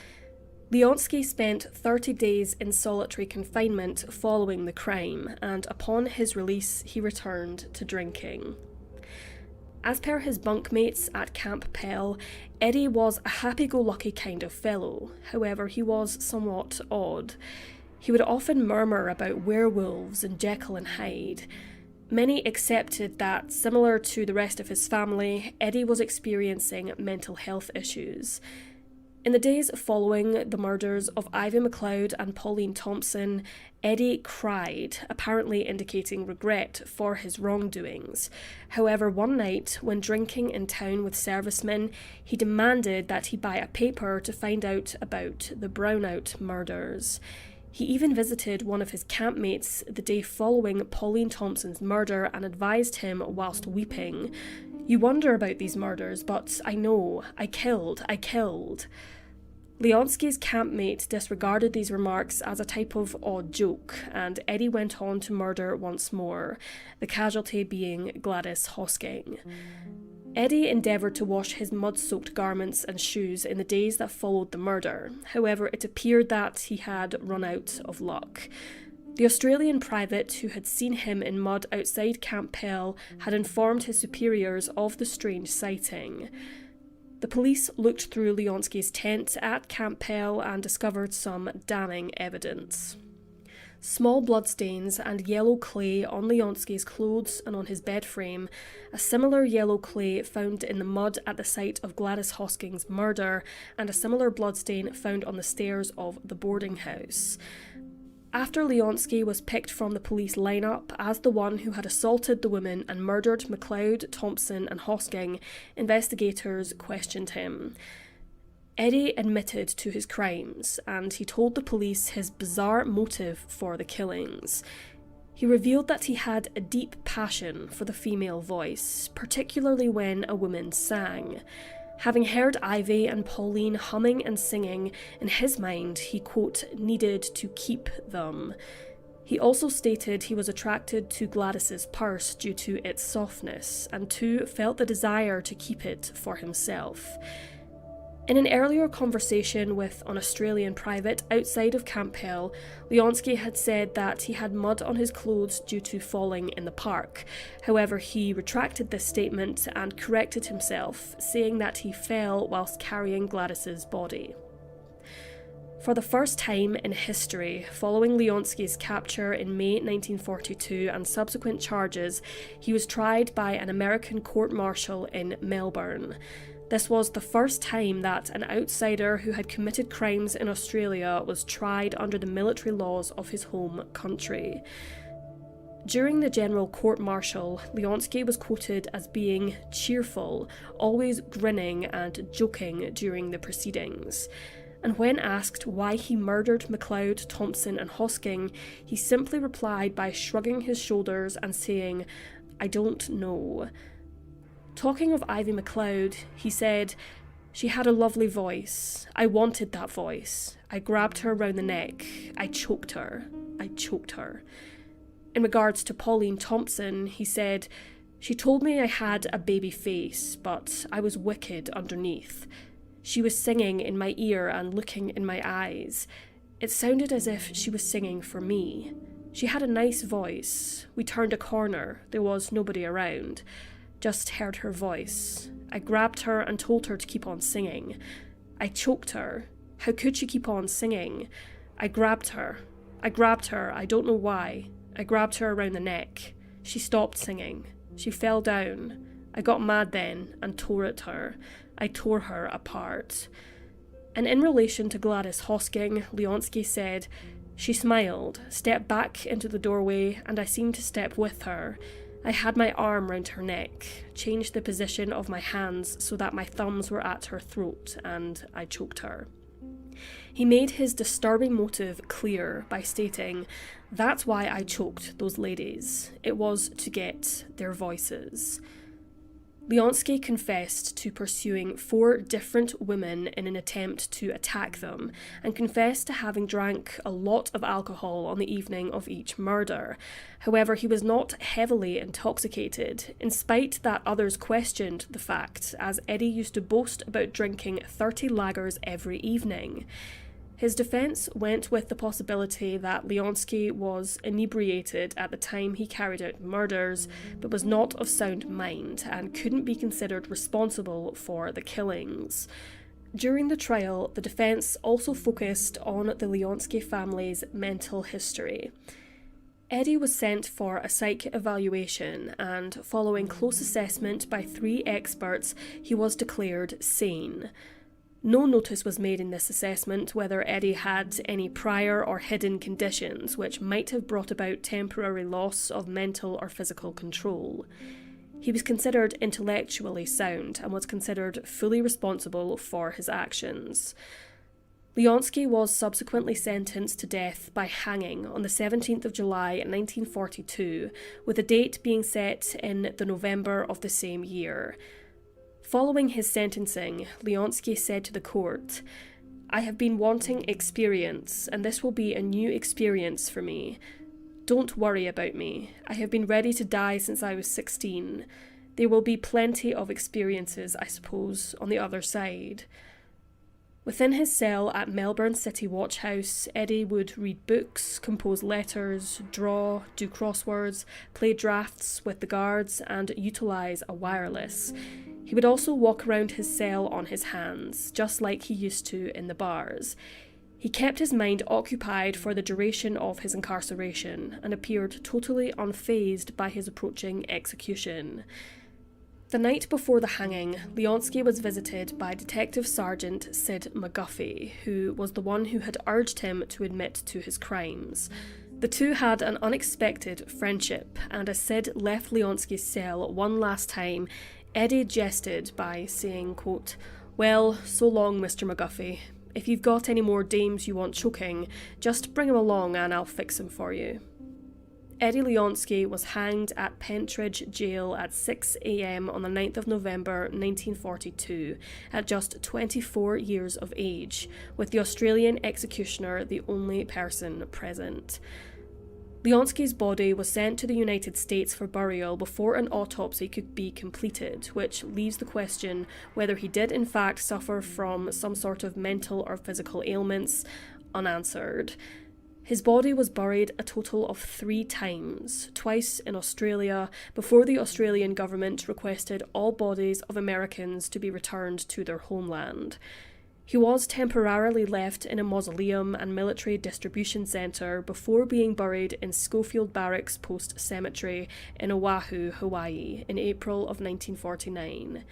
Leonski spent 30 days in solitary confinement following the crime, and upon his release, he returned to drinking. As per his bunkmates at Camp Pell, Eddie was a happy-go-lucky kind of fellow. However, he was somewhat odd. He would often murmur about werewolves and Jekyll and Hyde. Many accepted that, similar to the rest of his family, Eddie was experiencing mental health issues. In the days following the murders of Ivy McLeod and Pauline Thompson, Eddie cried, apparently indicating regret for his wrongdoings. However, one night, when drinking in town with servicemen, he demanded that he buy a paper to find out about the Brownout Murders. He even visited one of his campmates the day following Pauline Thompson's murder and advised him whilst weeping, "You wonder about these murders, but I know, I killed. Leonski's campmate disregarded these remarks as a type of odd joke, and Eddie went on to murder once more, the casualty being Gladys Hosking. Eddie endeavoured to wash his mud-soaked garments and shoes in the days that followed the murder. However, it appeared that he had run out of luck. The Australian private who had seen him in mud outside Camp Pell had informed his superiors of the strange sighting. The police looked through Leonski's tent at Camp Pell and discovered some damning evidence. Small bloodstains and yellow clay on Leonski's clothes and on his bed frame, a similar yellow clay found in the mud at the site of Gladys Hosking's murder, and a similar bloodstain found on the stairs of the boarding house. After Leonski was picked from the police lineup as the one who had assaulted the woman and murdered McLeod, Thompson and Hosking, investigators questioned him. Eddie admitted to his crimes, and he told the police his bizarre motive for the killings. He revealed that he had a deep passion for the female voice, particularly when a woman sang. Having heard Ivy and Pauline humming and singing, in his mind he, quote, needed to keep them. He also stated he was attracted to Gladys's purse due to its softness, and too felt the desire to keep it for himself. In an earlier conversation with an Australian private outside of Camp Pell, Leonski had said that he had mud on his clothes due to falling in the park. However, he retracted this statement and corrected himself, saying that he fell whilst carrying Gladys's body. For the first time in history, following Leonski's capture in May 1942 and subsequent charges, he was tried by an American court-martial in Melbourne. This was the first time that an outsider who had committed crimes in Australia was tried under the military laws of his home country. During the general court-martial, Leonski was quoted as being cheerful, always grinning and joking during the proceedings. And when asked why he murdered McLeod, Thompson and Hosking, he simply replied by shrugging his shoulders and saying, "I don't know." Talking of Ivy McLeod, he said, "She had a lovely voice. I wanted that voice. I grabbed her round the neck. I choked her. In regards to Pauline Thompson, he said, "She told me I had a baby face, but I was wicked underneath. She was singing in my ear and looking in my eyes. It sounded as if she was singing for me. She had a nice voice. We turned a corner. There was nobody around. Just heard her voice. I grabbed her and told her to keep on singing. I choked her. How could she keep on singing? I grabbed her. I don't know why. I grabbed her around the neck. She stopped singing. She fell down. I got mad then and tore at her. I tore her apart." And in relation to Gladys Hosking, Leonski said, "She smiled, stepped back into the doorway, and I seemed to step with her. I had my arm round her neck, changed the position of my hands so that my thumbs were at her throat, and I choked her." He made his disturbing motive clear by stating, "That's why I choked those ladies. It was to get their voices." Leonski confessed to pursuing 4 different women in an attempt to attack them, and confessed to having drank a lot of alcohol on the evening of each murder. However, he was not heavily intoxicated, in spite that others questioned the fact, as Eddie used to boast about drinking 30 lagers every evening. His defence went with the possibility that Leonski was inebriated at the time he carried out murders, but was not of sound mind and couldn't be considered responsible for the killings. During the trial, the defence also focused on the Leonski family's mental history. Eddie was sent for a psych evaluation, and following close assessment by 3 experts, he was declared sane. No notice was made in this assessment whether Eddie had any prior or hidden conditions which might have brought about temporary loss of mental or physical control. He was considered intellectually sound and was considered fully responsible for his actions. Leonski was subsequently sentenced to death by hanging on the 17th of July 1942, with a date being set in the November of the same year. Following his sentencing, Leonski said to the court, "I have been wanting experience, and this will be a new experience for me. Don't worry about me. I have been ready to die since I was 16. There will be plenty of experiences, I suppose, on the other side." Within his cell at Melbourne City Watch House, Eddie would read books, compose letters, draw, do crosswords, play drafts with the guards, and utilise a wireless. He would also walk around his cell on his hands, just like he used to in the bars. He kept his mind occupied for the duration of his incarceration and appeared totally unfazed by his approaching execution. The night before the hanging, Leonski was visited by Detective Sergeant Sid McGuffey, who was the one who had urged him to admit to his crimes. The two had an unexpected friendship, and as Sid left Leonski's cell one last time, Eddie jested by saying, quote, "Well, so long, Mr. McGuffey. If you've got any more dames you want choking, just bring 'em along and I'll fix 'em for you." Eddie Leonski was hanged at Pentridge Jail at 6 a.m. on the 9th of November 1942, at just 24 years of age, with the Australian executioner the only person present. Leonski's body was sent to the United States for burial before an autopsy could be completed, which leaves the question whether he did in fact suffer from some sort of mental or physical ailments unanswered. His body was buried a total of 3 times, twice in Australia, before the Australian government requested all bodies of Americans to be returned to their homeland. He was temporarily left in a mausoleum and military distribution centre before being buried in Schofield Barracks Post Cemetery in Oahu, Hawaii, in April of 1949.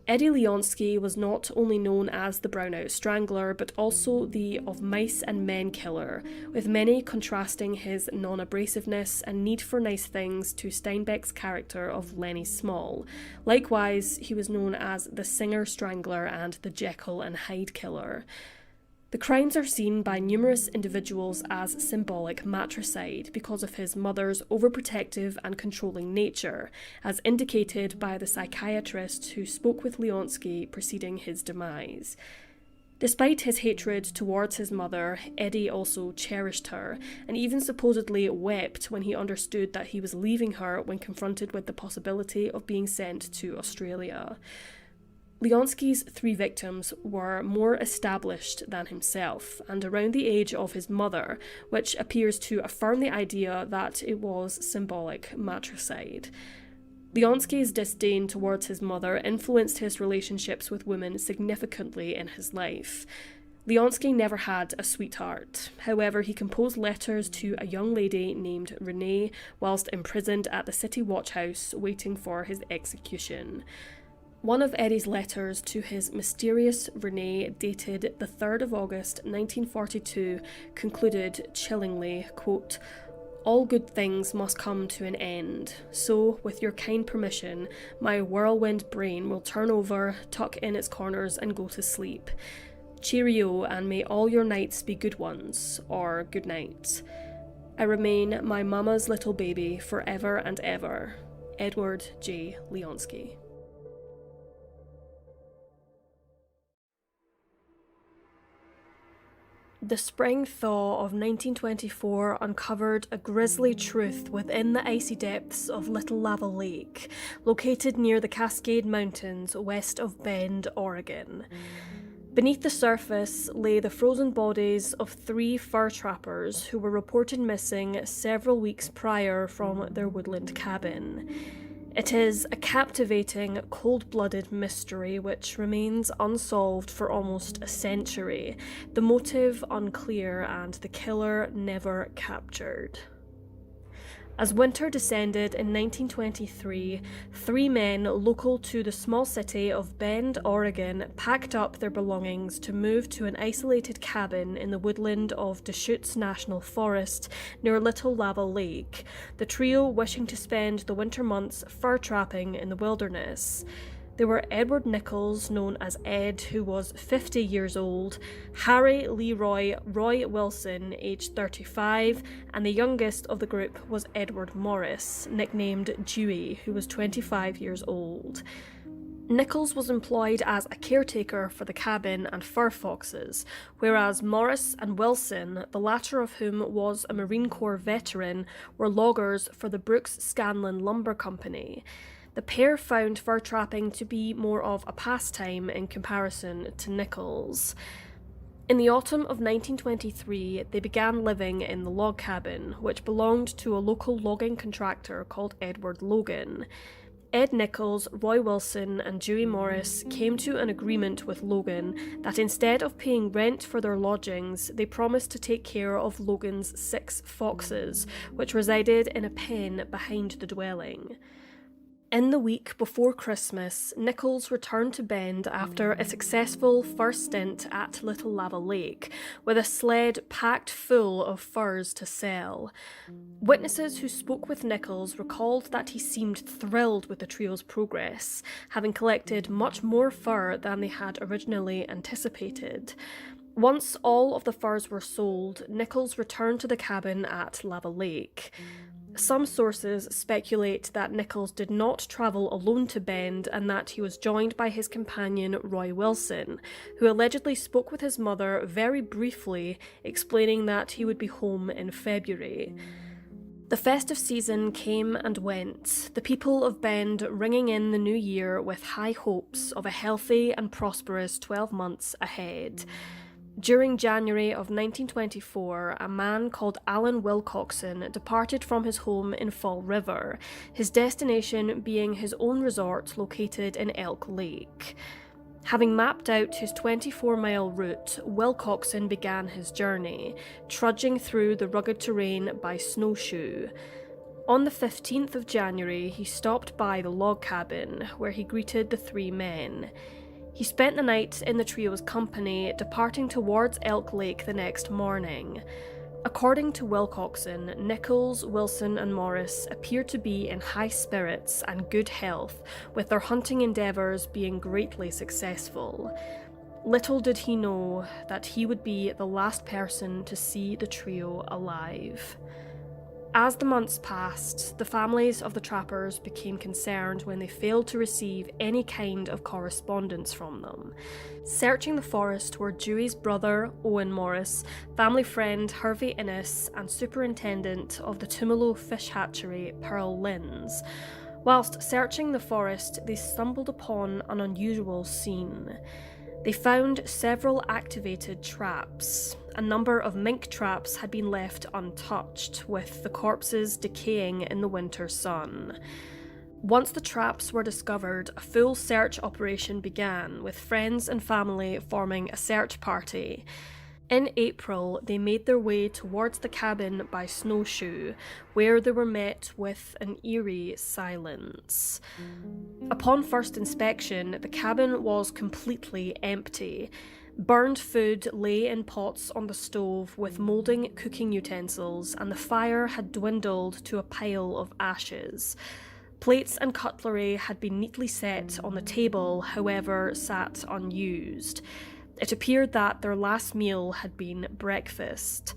Eddie Leonski was not only known as the Brownout Strangler, but also the of mice and men killer, with many contrasting his non-abrasiveness and need for nice things to Steinbeck's character of Lenny Small. Likewise, he was known as the Singer Strangler and the Jekyll and Hyde Killer. The crimes are seen by numerous individuals as symbolic matricide because of his mother's overprotective and controlling nature, as indicated by the psychiatrist who spoke with Leonski preceding his demise. Despite his hatred towards his mother, Eddie also cherished her, and even supposedly wept when he understood that he was leaving her when confronted with the possibility of being sent to Australia. Leonski's 3 victims were more established than himself, and around the age of his mother, which appears to affirm the idea that it was symbolic matricide. Leonski's disdain towards his mother influenced his relationships with women significantly in his life. Leonski never had a sweetheart. However, he composed letters to a young lady named Renee whilst imprisoned at the City Watch House waiting for his execution. One of Eddie's letters to his mysterious Renee, dated the 3rd of August 1942, concluded chillingly, quote, "All good things must come to an end, so, with your kind permission, my whirlwind brain will turn over, tuck in its corners and go to sleep. Cheerio, and may all your nights be good ones, or good night. I remain my mama's little baby forever and ever. Edward J. Leonsky. The spring thaw of 1924 uncovered a grisly truth within the icy depths of Little Lava Lake, located near the Cascade Mountains west of Bend, Oregon. Beneath the surface lay the frozen bodies of 3 fur trappers who were reported missing several weeks prior from their woodland cabin. It is a captivating, cold-blooded mystery which remains unsolved for almost a century, the motive unclear and the killer never captured. As winter descended in 1923, 3 men local to the small city of Bend, Oregon, packed up their belongings to move to an isolated cabin in the woodland of Deschutes National Forest near Little Lava Lake, the trio wishing to spend the winter months fur trapping in the wilderness. They were Edward Nichols, known as Ed, who was 50 years old, Harry Leroy Roy Wilson, aged 35, and the youngest of the group was Edward Morris, nicknamed Dewey, who was 25 years old. Nichols was employed as a caretaker for the cabin and fur foxes, whereas Morris and Wilson, the latter of whom was a Marine Corps veteran, were loggers for the Brooks Scanlon Lumber Company. The pair found fur trapping to be more of a pastime in comparison to Nichols. In the autumn of 1923, they began living in the log cabin, which belonged to a local logging contractor called Edward Logan. Ed Nichols, Roy Wilson, and Dewey Morris came to an agreement with Logan that instead of paying rent for their lodgings, they promised to take care of Logan's 6 foxes, which resided in a pen behind the dwelling. In the week before Christmas, Nichols returned to Bend after a successful first stint at Little Lava Lake, with a sled packed full of furs to sell. Witnesses who spoke with Nichols recalled that he seemed thrilled with the trio's progress, having collected much more fur than they had originally anticipated. Once all of the furs were sold, Nichols returned to the cabin at Lava Lake. Some sources speculate that Nichols did not travel alone to Bend and that he was joined by his companion Roy Wilson, who allegedly spoke with his mother very briefly, explaining that he would be home in February. The festive season came and went, the people of Bend ringing in the new year with high hopes of a healthy and prosperous 12 months ahead. During January of 1924, a man called Alan Wilcoxon departed from his home in Fall River, his destination being his own resort located in Elk Lake. Having mapped out his 24-mile route, Wilcoxon began his journey, trudging through the rugged terrain by snowshoe. On the 15th of January, he stopped by the log cabin, where he greeted the 3 men. He spent the night in the trio's company, departing towards Elk Lake the next morning. According to Wilcoxon, Nichols, Wilson and Morris appeared to be in high spirits and good health, with their hunting endeavours being greatly successful. Little did he know that he would be the last person to see the trio alive. As the months passed, the families of the trappers became concerned when they failed to receive any kind of correspondence from them. Searching the forest were Dewey's brother, Owen Morris, family friend Hervey Innes, and superintendent of the Tumalo fish hatchery, Pearl Lynns. Whilst searching the forest, they stumbled upon an unusual scene. They found several activated traps. A number of mink traps had been left untouched, with the corpses decaying in the winter sun. Once the traps were discovered, a full search operation began, with friends and family forming a search party. In April, they made their way towards the cabin by snowshoe, where they were met with an eerie silence. Upon first inspection, the cabin was completely empty. Burned food lay in pots on the stove with moulding cooking utensils, and the fire had dwindled to a pile of ashes. Plates and cutlery had been neatly set on the table, however, sat unused. It appeared that their last meal had been breakfast.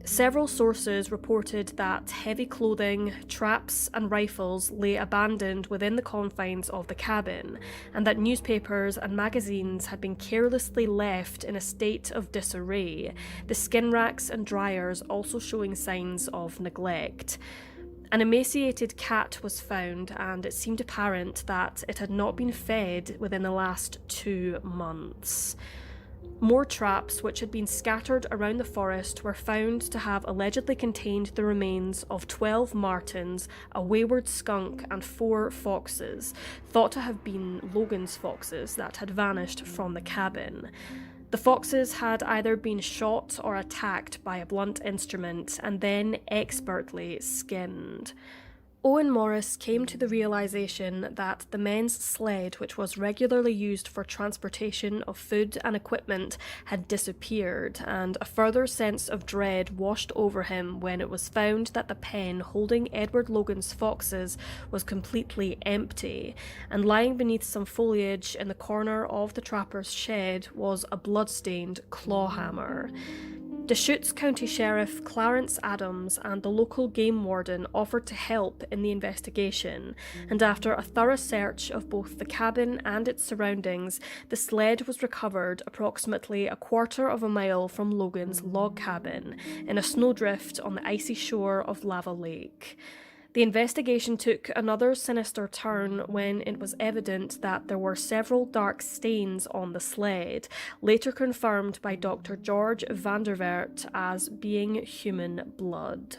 Several sources reported that heavy clothing, traps, and rifles lay abandoned within the confines of the cabin, and that newspapers and magazines had been carelessly left in a state of disarray, the skin racks and dryers also showing signs of neglect. An emaciated cat was found, and it seemed apparent that it had not been fed within the last 2 months. More traps, which had been scattered around the forest, were found to have allegedly contained the remains of 12 martens, a wayward skunk, and 4 foxes, thought to have been Logan's foxes that had vanished from the cabin. The foxes had either been shot or attacked by a blunt instrument and then expertly skinned. Owen Morris came to the realisation that the men's sled, which was regularly used for transportation of food and equipment, had disappeared, and a further sense of dread washed over him when it was found that the pen holding Edward Logan's foxes was completely empty, and lying beneath some foliage in the corner of the trapper's shed was a blood-stained claw hammer. Deschutes County Sheriff Clarence Adams and the local game warden offered to help in the investigation, and after a thorough search of both the cabin and its surroundings, the sled was recovered approximately a quarter of a mile from Logan's log cabin, in a snowdrift on the icy shore of Lava Lake. The investigation took another sinister turn when it was evident that there were several dark stains on the sled, later confirmed by Dr. George Vandervert as being human blood.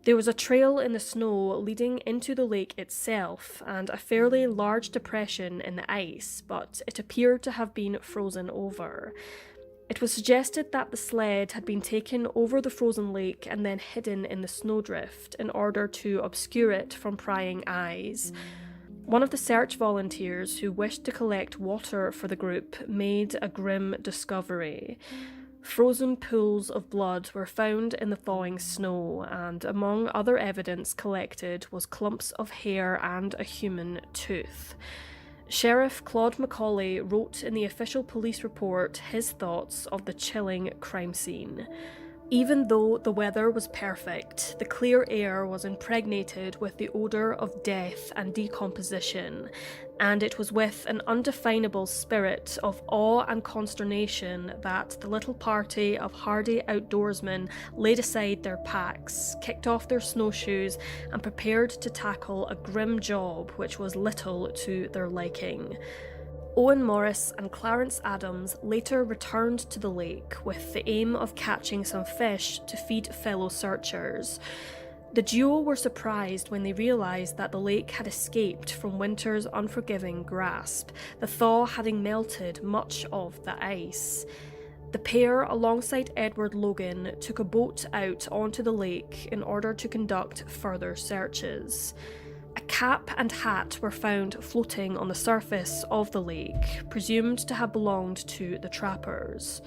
There was a trail in the snow leading into the lake itself, and a fairly large depression in the ice, but it appeared to have been frozen over. It was suggested that the sled had been taken over the frozen lake and then hidden in the snowdrift in order to obscure it from prying eyes. One of the search volunteers who wished to collect water for the group made a grim discovery. Frozen pools of blood were found in the thawing snow, and among other evidence collected was clumps of hair and a human tooth. Sheriff Claude Macaulay wrote in the official police report his thoughts of the chilling crime scene. Even though the weather was perfect, the clear air was impregnated with the odour of death and decomposition, and it was with an undefinable spirit of awe and consternation that the little party of hardy outdoorsmen laid aside their packs, kicked off their snowshoes, and prepared to tackle a grim job which was little to their liking. Owen Morris and Clarence Adams later returned to the lake with the aim of catching some fish to feed fellow searchers. The duo were surprised when they realised that the lake had escaped from winter's unforgiving grasp, the thaw having melted much of the ice. The pair, alongside Edward Logan, took a boat out onto the lake in order to conduct further searches. A cap and hat were found floating on the surface of the lake, presumed to have belonged to the trappers.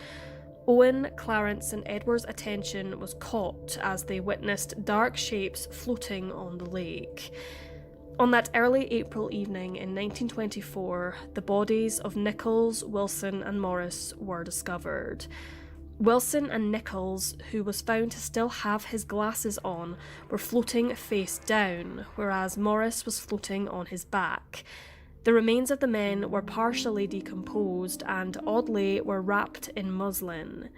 Owen, Clarence, and Edward's attention was caught as they witnessed dark shapes floating on the lake. On that early April evening in 1924, the bodies of Nichols, Wilson, and Morris were discovered. Wilson and Nichols, who was found to still have his glasses on, were floating face down, whereas Morris was floating on his back. The remains of the men were partially decomposed and, oddly, were wrapped in muslin.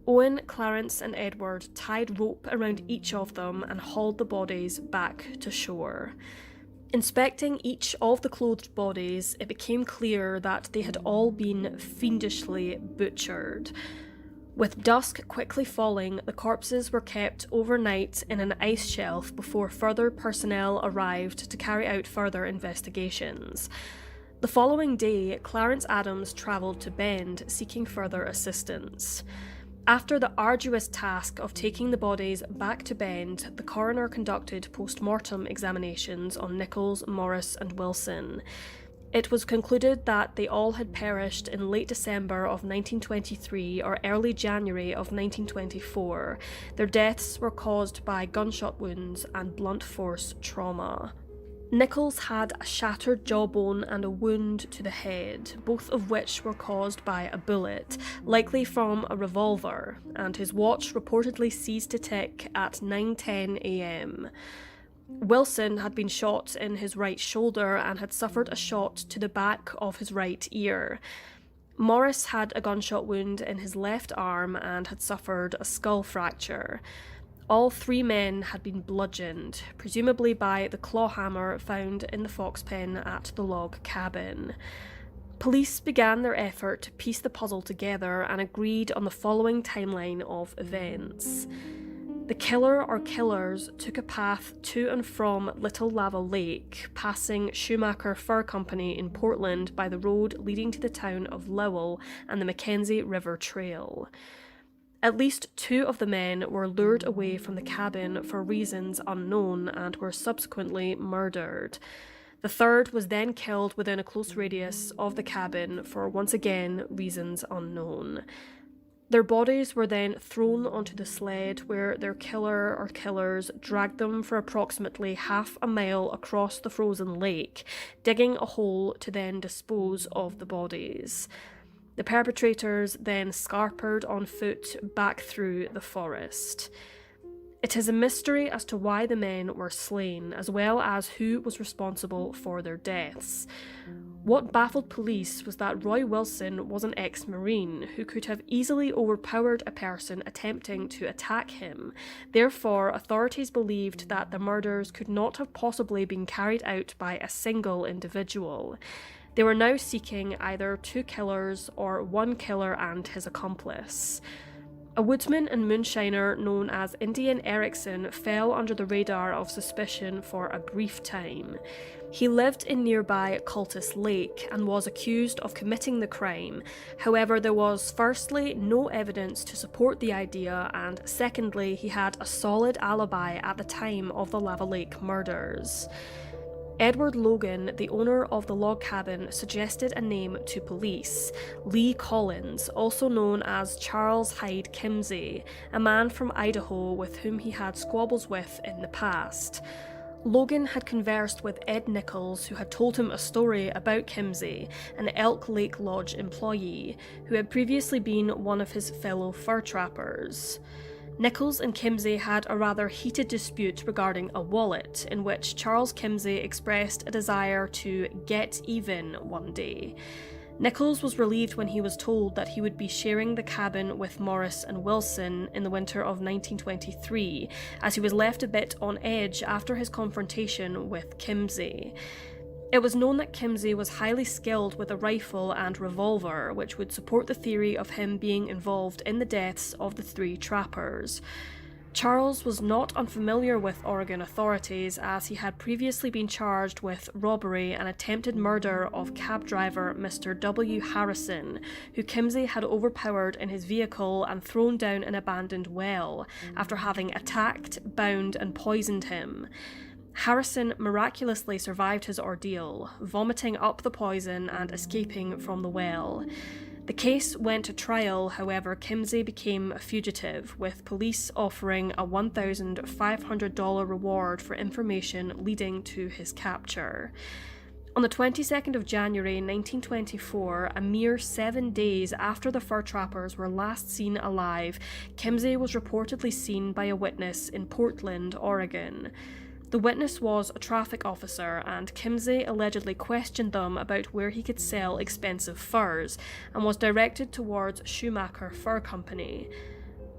Owen, Clarence, and Edward tied rope around each of them and hauled the bodies back to shore. Inspecting each of the clothed bodies, it became clear that they had all been fiendishly butchered. With dusk quickly falling, the corpses were kept overnight in an ice shelf before further personnel arrived to carry out further investigations. The following day, Clarence Adams travelled to Bend seeking further assistance. After the arduous task of taking the bodies back to Bend, the coroner conducted post-mortem examinations on Nichols, Morris, and Wilson. It was concluded that they all had perished in late December of 1923 or early January of 1924. Their deaths were caused by gunshot wounds and blunt force trauma. Nichols had a shattered jawbone and a wound to the head, both of which were caused by a bullet, likely from a revolver, and his watch reportedly ceased to tick at 9:10 a.m. Wilson had been shot in his right shoulder and had suffered a shot to the back of his right ear. Morris had a gunshot wound in his left arm and had suffered a skull fracture. All three men had been bludgeoned, presumably by the claw hammer found in the fox pen at the log cabin. Police began their effort to piece the puzzle together and agreed on the following timeline of events. The killer or killers took a path to and from Little Lava Lake, passing Schumacher Fur Company in Portland by the road leading to the town of Lowell and the Mackenzie River Trail. At least two of the men were lured away from the cabin for reasons unknown and were subsequently murdered. The third was then killed within a close radius of the cabin for, once again, reasons unknown. Their bodies were then thrown onto the sled where their killer or killers dragged them for approximately half a mile across the frozen lake, digging a hole to then dispose of the bodies. The perpetrators then scarpered on foot back through the forest. It is a mystery as to why the men were slain, as well as who was responsible for their deaths. What baffled police was that Roy Wilson was an ex-Marine who could have easily overpowered a person attempting to attack him. Therefore, authorities believed that the murders could not have possibly been carried out by a single individual. They were now seeking either two killers or one killer and his accomplice. A woodsman and moonshiner known as Indian Erickson fell under the radar of suspicion for a brief time. He lived in nearby Cultus Lake and was accused of committing the crime. However, there was firstly no evidence to support the idea, and secondly, he had a solid alibi at the time of the Lava Lake murders. Edward Logan, the owner of the log cabin, suggested a name to police: Lee Collins, also known as Charles Hyde Kimsey, a man from Idaho with whom he had squabbles with in the past. Logan had conversed with Ed Nichols, who had told him a story about Kimsey, an Elk Lake Lodge employee, who had previously been one of his fellow fur trappers. Nichols and Kimsey had a rather heated dispute regarding a wallet, in which Charles Kimsey expressed a desire to get even one day. Nichols was relieved when he was told that he would be sharing the cabin with Morris and Wilson in the winter of 1923, as he was left a bit on edge after his confrontation with Kimsey. It was known that Kimsey was highly skilled with a rifle and revolver, which would support the theory of him being involved in the deaths of the three trappers. Charles was not unfamiliar with Oregon authorities, as he had previously been charged with robbery and attempted murder of cab driver Mr. W. Harrison, who Kimsey had overpowered in his vehicle and thrown down an abandoned well, after having attacked, bound, and poisoned him. Harrison miraculously survived his ordeal, vomiting up the poison and escaping from the well. The case went to trial, however. Kimsey became a fugitive, with police offering a $1,500 reward for information leading to his capture. On the 22nd of January 1924, a mere 7 days after the fur trappers were last seen alive, Kimsey was reportedly seen by a witness in Portland, Oregon. The witness was a traffic officer, and Kimsey allegedly questioned them about where he could sell expensive furs, and was directed towards Schumacher Fur Company.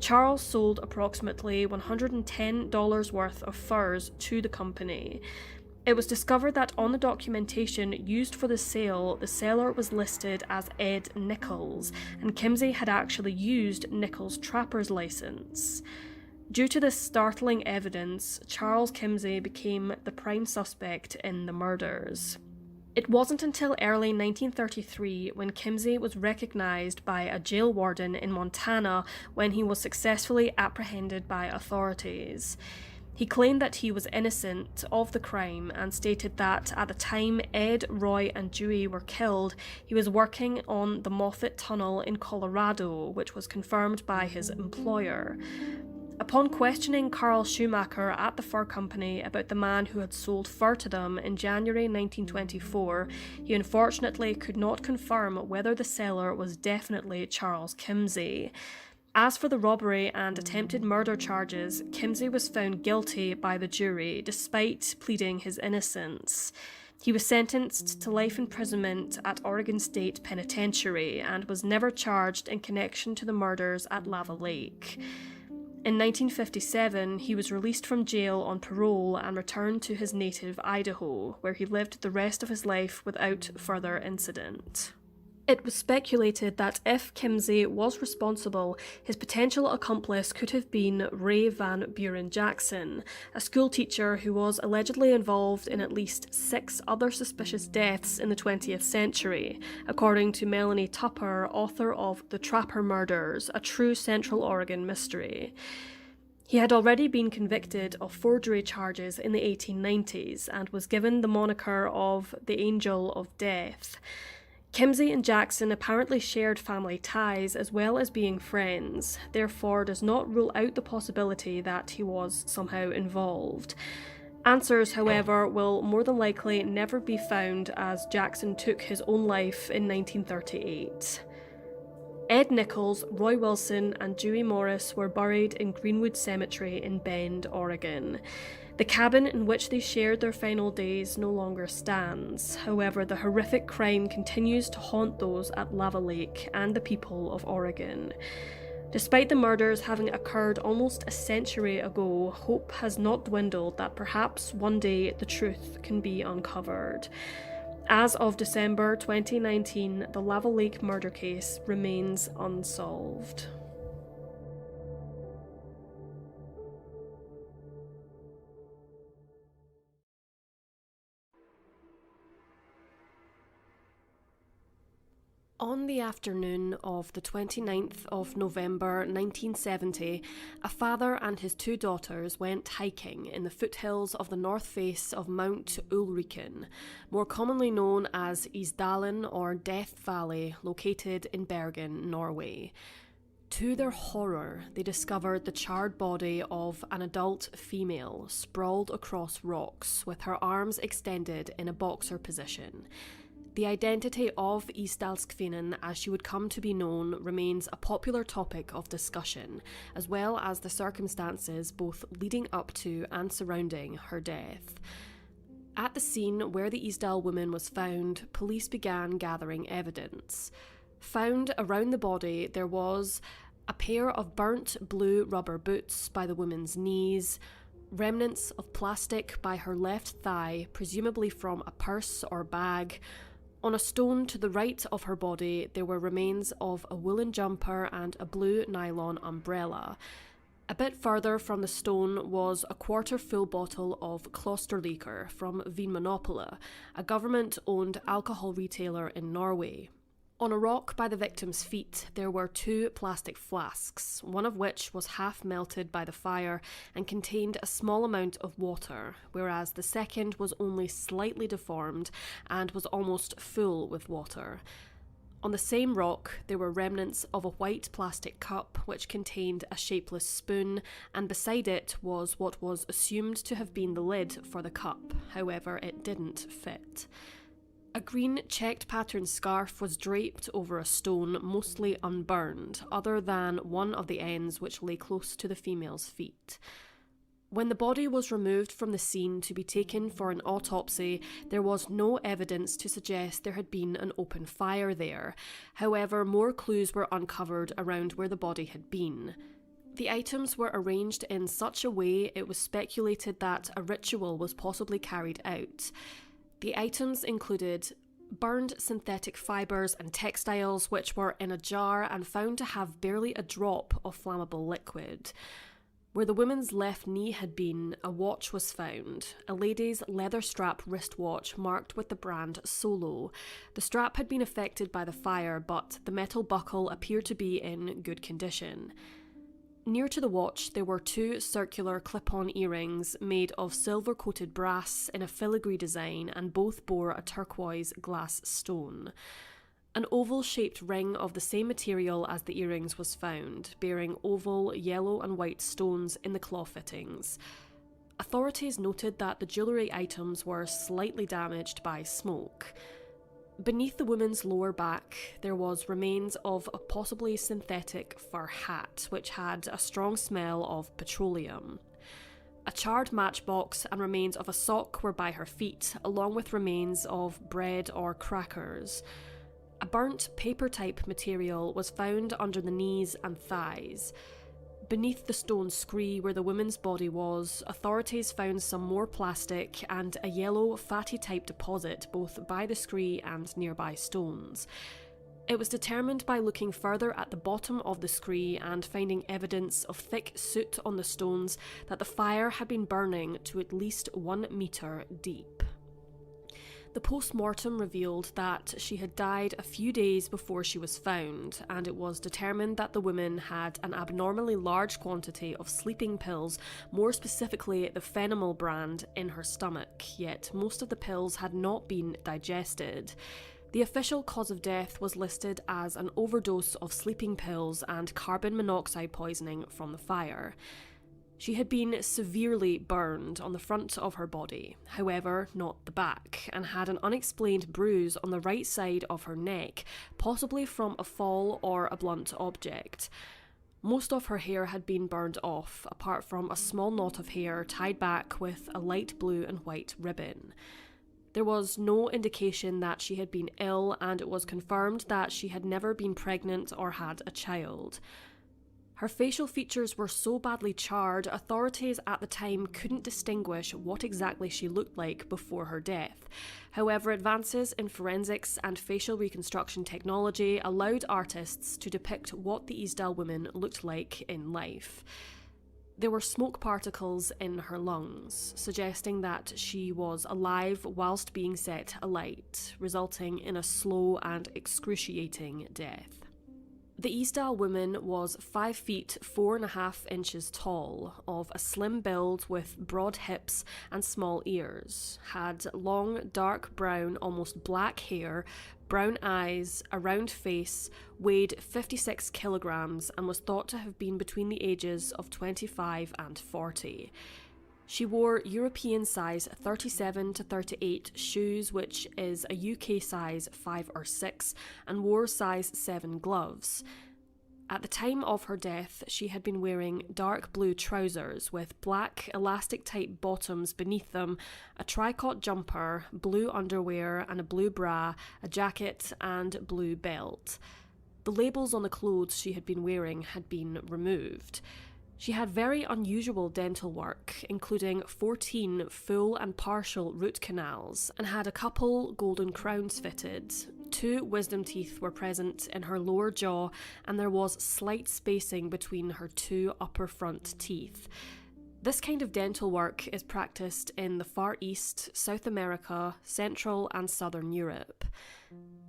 Charles sold approximately $110 worth of furs to the company. It was discovered that on the documentation used for the sale, the seller was listed as Ed Nichols, and Kimsey had actually used Nichols' trapper's license. Due to this startling evidence, Charles Kimsey became the prime suspect in the murders. It wasn't until early 1933 when Kimsey was recognised by a jail warden in Montana when he was successfully apprehended by authorities. He claimed that he was innocent of the crime and stated that at the time Ed, Roy and Dewey were killed, he was working on the Moffat Tunnel in Colorado, which was confirmed by his employer. Upon questioning Carl Schumacher at the fur company about the man who had sold fur to them in January 1924, he unfortunately could not confirm whether the seller was definitely Charles Kimsey. As for the robbery and attempted murder charges, Kimsey was found guilty by the jury, despite pleading his innocence. He was sentenced to life imprisonment at Oregon State Penitentiary and was never charged in connection to the murders at Lava Lake. In 1957, he was released from jail on parole and returned to his native Idaho, where he lived the rest of his life without further incident. It was speculated that if Kimsey was responsible, his potential accomplice could have been Ray Van Buren Jackson, a schoolteacher who was allegedly involved in at least 6 other suspicious deaths in the 20th century, according to Melanie Tupper, author of The Trapper Murders, a true Central Oregon mystery. He had already been convicted of forgery charges in the 1890s and was given the moniker of the Angel of Death. Kimsey and Jackson apparently shared family ties as well as being friends, therefore does not rule out the possibility that he was somehow involved. Answers, however, will more than likely never be found as Jackson took his own life in 1938. Ed Nichols, Roy Wilson and Dewey Morris were buried in Greenwood Cemetery in Bend, Oregon. The cabin in which they shared their final days no longer stands. However, the horrific crime continues to haunt those at Lava Lake and the people of Oregon. Despite the murders having occurred almost a century ago, hope has not dwindled that perhaps one day the truth can be uncovered. As of December 2019, the Lava Lake murder case remains unsolved. On the afternoon of the 29th of November 1970, a father and his 2 daughters went hiking in the foothills of the north face of Mount Ulriken, more commonly known as Isdalen or Death Valley, located in Bergen, Norway. To their horror, they discovered the charred body of an adult female sprawled across rocks with her arms extended in a boxer position. The identity of Isdalskvinnen, as she would come to be known, remains a popular topic of discussion, as well as the circumstances both leading up to and surrounding her death. At the scene where the Isdal woman was found, police began gathering evidence. Found around the body, there was a pair of burnt blue rubber boots by the woman's knees, remnants of plastic by her left thigh, presumably from a purse or bag. On a stone to the right of her body, there were remains of a woolen jumper and a blue nylon umbrella. A bit further from the stone was a quarter-full bottle of Klosterliquor from Vinmonopolet, a government-owned alcohol retailer in Norway. On a rock by the victim's feet, there were 2 plastic flasks, one of which was half melted by the fire and contained a small amount of water, whereas the second was only slightly deformed and was almost full with water. On the same rock, there were remnants of a white plastic cup which contained a shapeless spoon, and beside it was what was assumed to have been the lid for the cup. However, it didn't fit. A green checked pattern scarf was draped over a stone, mostly unburned, other than one of the ends which lay close to the female's feet. When the body was removed from the scene to be taken for an autopsy, there was no evidence to suggest there had been an open fire there. However, more clues were uncovered around where the body had been. The items were arranged in such a way it was speculated that a ritual was possibly carried out. The items included burned synthetic fibres and textiles which were in a jar and found to have barely a drop of flammable liquid. Where the woman's left knee had been, a watch was found, a lady's leather strap wristwatch marked with the brand Solo. The strap had been affected by the fire, but the metal buckle appeared to be in good condition. Near to the watch, there were 2 circular clip-on earrings made of silver-coated brass in a filigree design, and both bore a turquoise glass stone. An oval-shaped ring of the same material as the earrings was found, bearing oval, yellow and white stones in the claw fittings. Authorities noted that the jewellery items were slightly damaged by smoke. Beneath the woman's lower back, there was remains of a possibly synthetic fur hat, which had a strong smell of petroleum. A charred matchbox and remains of a sock were by her feet, along with remains of bread or crackers. A burnt paper-type material was found under the knees and thighs. Beneath the stone scree where the woman's body was, authorities found some more plastic and a yellow, fatty-type deposit both by the scree and nearby stones. It was determined by looking further at the bottom of the scree and finding evidence of thick soot on the stones that the fire had been burning to at least 1 metre deep. The post-mortem revealed that she had died a few days before she was found, and it was determined that the woman had an abnormally large quantity of sleeping pills, more specifically the Phenomal brand, in her stomach, yet most of the pills had not been digested. The official cause of death was listed as an overdose of sleeping pills and carbon monoxide poisoning from the fire. She had been severely burned on the front of her body, however not the back, and had an unexplained bruise on the right side of her neck, possibly from a fall or a blunt object. Most of her hair had been burned off, apart from a small knot of hair tied back with a light blue and white ribbon. There was no indication that she had been ill, and it was confirmed that she had never been pregnant or had a child. Her facial features were so badly charred, authorities at the time couldn't distinguish what exactly she looked like before her death. However, advances in forensics and facial reconstruction technology allowed artists to depict what the Isdal woman looked like in life. There were smoke particles in her lungs, suggesting that she was alive whilst being set alight, resulting in a slow and excruciating death. The Isdal woman was 5 feet 4.5 inches tall, of a slim build with broad hips and small ears, had long, dark brown, almost black hair, brown eyes, a round face, weighed 56 kilograms, and was thought to have been between the ages of 25 and 40. She wore European size 37 to 38 shoes, which is a UK size 5 or 6, and wore size 7 gloves. At the time of her death, she had been wearing dark blue trousers with black elastic-type bottoms beneath them, a tricot jumper, blue underwear and a blue bra, a jacket and blue belt. The labels on the clothes she had been wearing had been removed. She had very unusual dental work, including 14 full and partial root canals, and had a couple golden crowns fitted. 2 wisdom teeth were present in her lower jaw, and there was slight spacing between her 2 upper front teeth. This kind of dental work is practiced in the Far East, South America, Central and Southern Europe.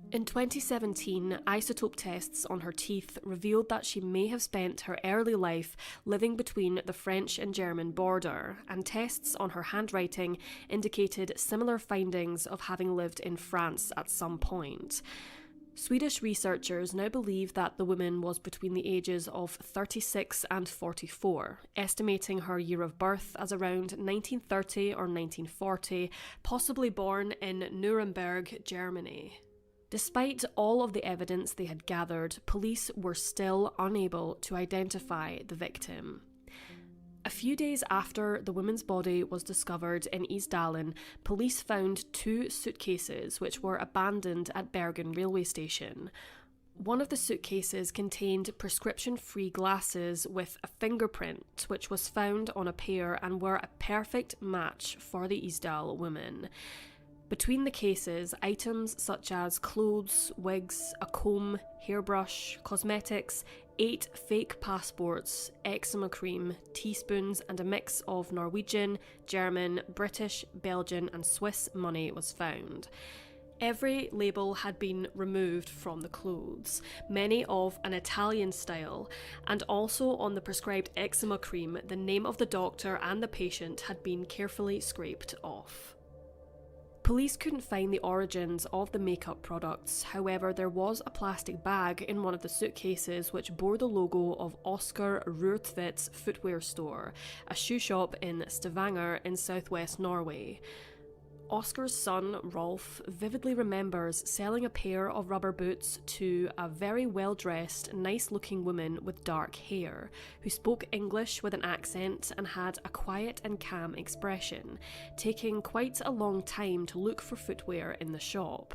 In 2017, isotope tests on her teeth revealed that she may have spent her early life living between the French and German border, and tests on her handwriting indicated similar findings of having lived in France at some point. Swedish researchers now believe that the woman was between the ages of 36 and 44, estimating her year of birth as around 1930 or 1940, possibly born in Nuremberg, Germany. Despite all of the evidence they had gathered, police were still unable to identify the victim. A few days after the woman's body was discovered in Isdalen, police found 2 suitcases which were abandoned at Bergen railway station. One of the suitcases contained prescription-free glasses with a fingerprint, which was found on a pair and were a perfect match for the Isdal woman. Between the cases, items such as clothes, wigs, a comb, hairbrush, cosmetics, 8 fake passports, eczema cream, teaspoons, and a mix of Norwegian, German, British, Belgian, and Swiss money was found. Every label had been removed from the clothes, many of an Italian style, and also on the prescribed eczema cream, the name of the doctor and the patient had been carefully scraped off. Police couldn't find the origins of the makeup products, however there was a plastic bag in one of the suitcases which bore the logo of Oscar Rørtvedt's footwear store, a shoe shop in Stavanger in southwest Norway. Oscar's son, Rolf, vividly remembers selling a pair of rubber boots to a very well-dressed, nice-looking woman with dark hair, who spoke English with an accent and had a quiet and calm expression, taking quite a long time to look for footwear in the shop.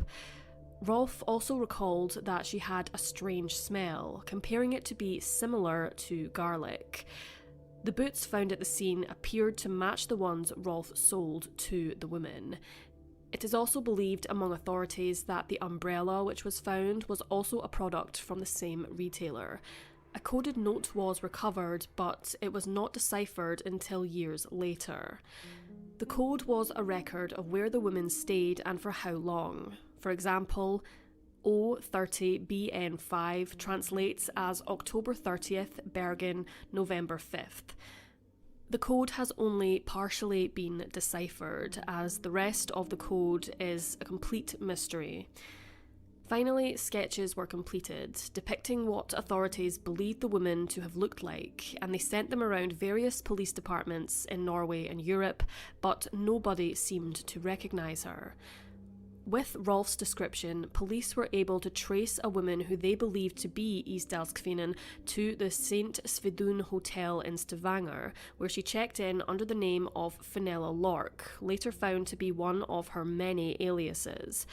Rolf also recalled that she had a strange smell, comparing it to be similar to garlic. The boots found at the scene appeared to match the ones Rolf sold to the woman. It is also believed among authorities that the umbrella which was found was also a product from the same retailer. A coded note was recovered, but it was not deciphered until years later. The code was a record of where the woman stayed and for how long. For example, O30BN5 translates as October 30th, Bergen, November 5th. The code has only partially been deciphered, as the rest of the code is a complete mystery. Finally, sketches were completed, depicting what authorities believed the woman to have looked like, and they sent them around various police departments in Norway and Europe, but nobody seemed to recognise her. With Rolf's description, police were able to trace a woman who they believed to be Isdalskvinnen to the St. Svedun Hotel in Stavanger, where she checked in under the name of Fenella Lork, later found to be one of her many aliases.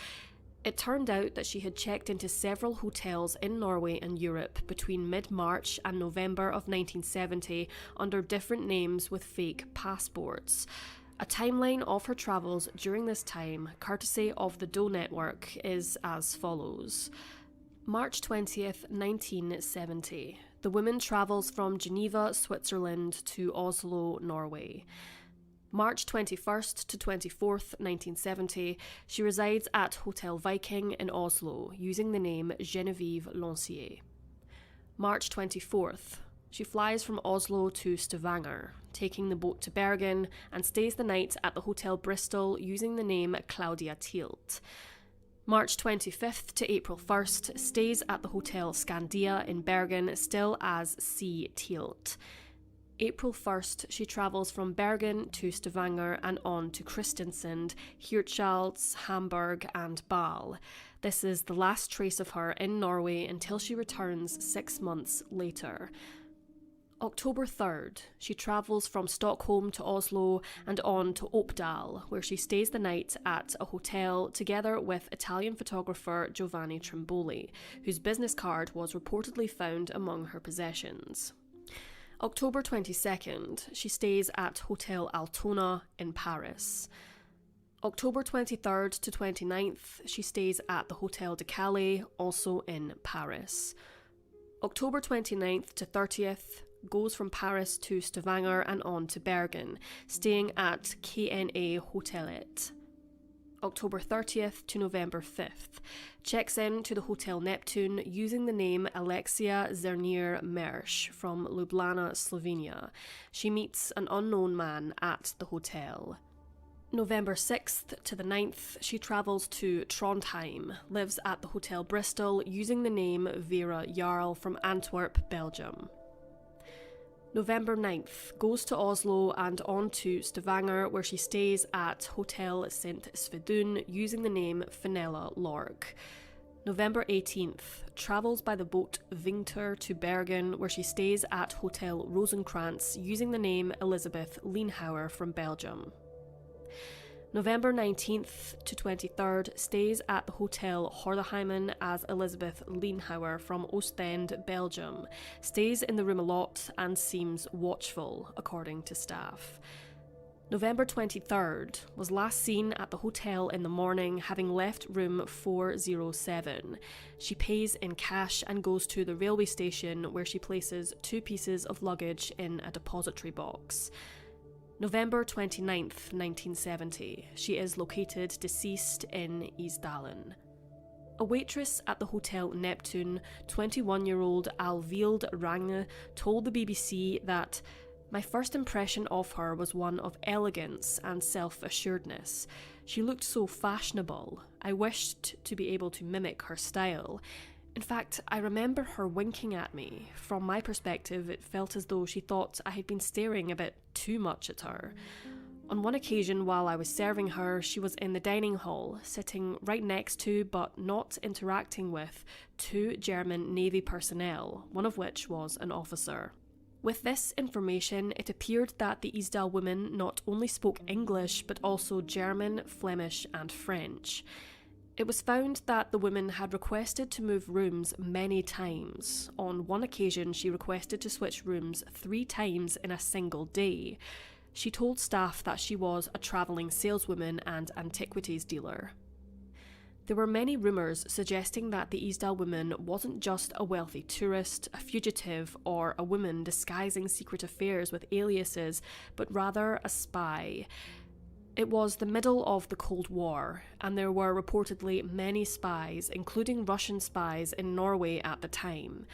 It turned out that she had checked into several hotels in Norway and Europe between mid-March and November of 1970 under different names with fake passports. A timeline of her travels during this time, courtesy of the Doe Network, is as follows. March 20th, 1970. The woman travels from Geneva, Switzerland to Oslo, Norway. March 21st to 24th, 1970, she resides at Hotel Viking in Oslo, using the name Genevieve Lancier. March 24th. She flies from Oslo to Stavanger, taking the boat to Bergen, and stays the night at the Hotel Bristol using the name Claudia Tielt. March 25th to April 1st, stays at the Hotel Scandia in Bergen, still as C. Tielt. April 1st, she travels from Bergen to Stavanger and on to Kristiansand, Hirtshals, Hamburg and Bal. This is the last trace of her in Norway until she returns 6 months later. October 3rd, she travels from Stockholm to Oslo and on to Oppdal, where she stays the night at a hotel together with Italian photographer Giovanni Trimboli, whose business card was reportedly found among her possessions. October 22nd, she stays at Hotel Altona in Paris. October 23rd to 29th, she stays at the Hotel de Calais, also in Paris. October 29th to 30th, goes from Paris to Stavanger and on to Bergen, staying at KNA Hotellet. October 30th to November 5th, checks in to the Hotel Neptune using the name Alexia Zernier Mersch from Ljubljana, Slovenia. She meets an unknown man at the hotel. November 6th to the 9th, she travels to Trondheim, lives at the Hotel Bristol using the name Vera Jarl from Antwerp, Belgium. November 9th, goes to Oslo and on to Stavanger, where she stays at Hotel St. Svedun using the name Fenella Lork. November 18th, travels by the boat Vingter to Bergen, where she stays at Hotel Rosenkrantz using the name Elizabeth Lienhauer from Belgium. November 19th to 23rd, stays at the Hotel Hordeheimen as Elizabeth Lienhauer from Ostend, Belgium, stays in the room a lot and seems watchful, according to staff. November 23rd, was last seen at the hotel in the morning, having left room 407. She pays in cash and goes to the railway station, where she places 2 pieces of luggage in a depository box. November 29th, 1970. She is located deceased in Isdalen. A waitress at the Hotel Neptune, 21-year-old Alvild Range, told the BBC that My first impression of her was one of elegance and self-assuredness. She looked so fashionable. I wished to be able to mimic her style. In fact, I remember her winking at me. From my perspective, it felt as though she thought I had been staring a bit too much at her. On one occasion, while I was serving her, she was in the dining hall, sitting right next to, but not interacting with, 2 German Navy personnel, one of which was an officer. With this information, it appeared that the Isdal woman not only spoke English, but also German, Flemish, and French. It was found that the woman had requested to move rooms many times. On one occasion, she requested to switch rooms 3 times in a single day. She told staff that she was a travelling saleswoman and antiquities dealer. There were many rumours suggesting that the Isdal woman wasn't just a wealthy tourist, a fugitive, or a woman disguising secret affairs with aliases, but rather a spy. It was the middle of the Cold War, and there were reportedly many spies, including Russian spies, in Norway at the time.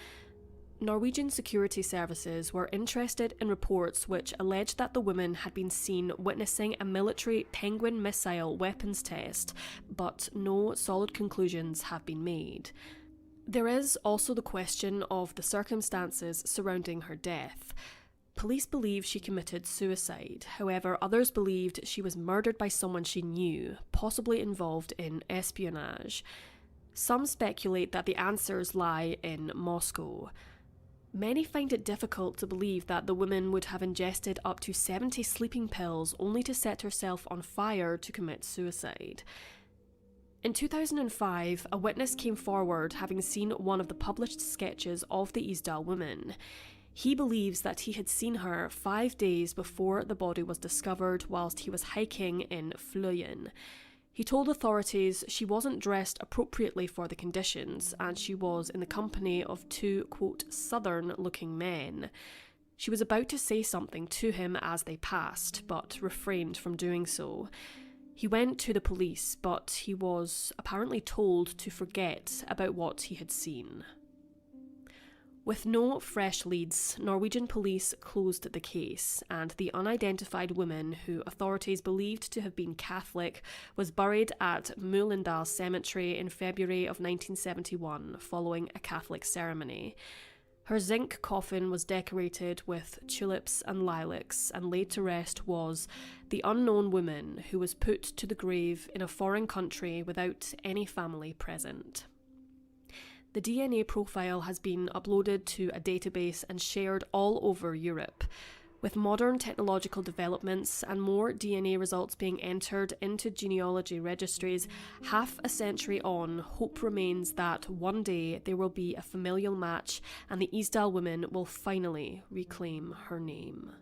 Norwegian security services were interested in reports which alleged that the woman had been seen witnessing a military Penguin missile weapons test, but no solid conclusions have been made. There is also the question of the circumstances surrounding her death. Police believe she committed suicide. However, others believed she was murdered by someone she knew, possibly involved in espionage. Some speculate that the answers lie in Moscow. Many find it difficult to believe that the woman would have ingested up to 70 sleeping pills only to set herself on fire to commit suicide. In 2005, a witness came forward having seen one of the published sketches of the Isdal woman. He believes that he had seen her 5 days before the body was discovered whilst he was hiking in Fløyen. He told authorities she wasn't dressed appropriately for the conditions and she was in the company of 2, quote, southern-looking men. She was about to say something to him as they passed, but refrained from doing so. He went to the police, but he was apparently told to forget about what he had seen. With no fresh leads, Norwegian police closed the case, and the unidentified woman, who authorities believed to have been Catholic, was buried at Møllendal Cemetery in February of 1971, following a Catholic ceremony. Her zinc coffin was decorated with tulips and lilacs, and laid to rest was the unknown woman who was put to the grave in a foreign country without any family present. The DNA profile has been uploaded to a database and shared all over Europe. With modern technological developments and more DNA results being entered into genealogy registries, half a century on, hope remains that one day there will be a familial match and the Isdal woman will finally reclaim her name.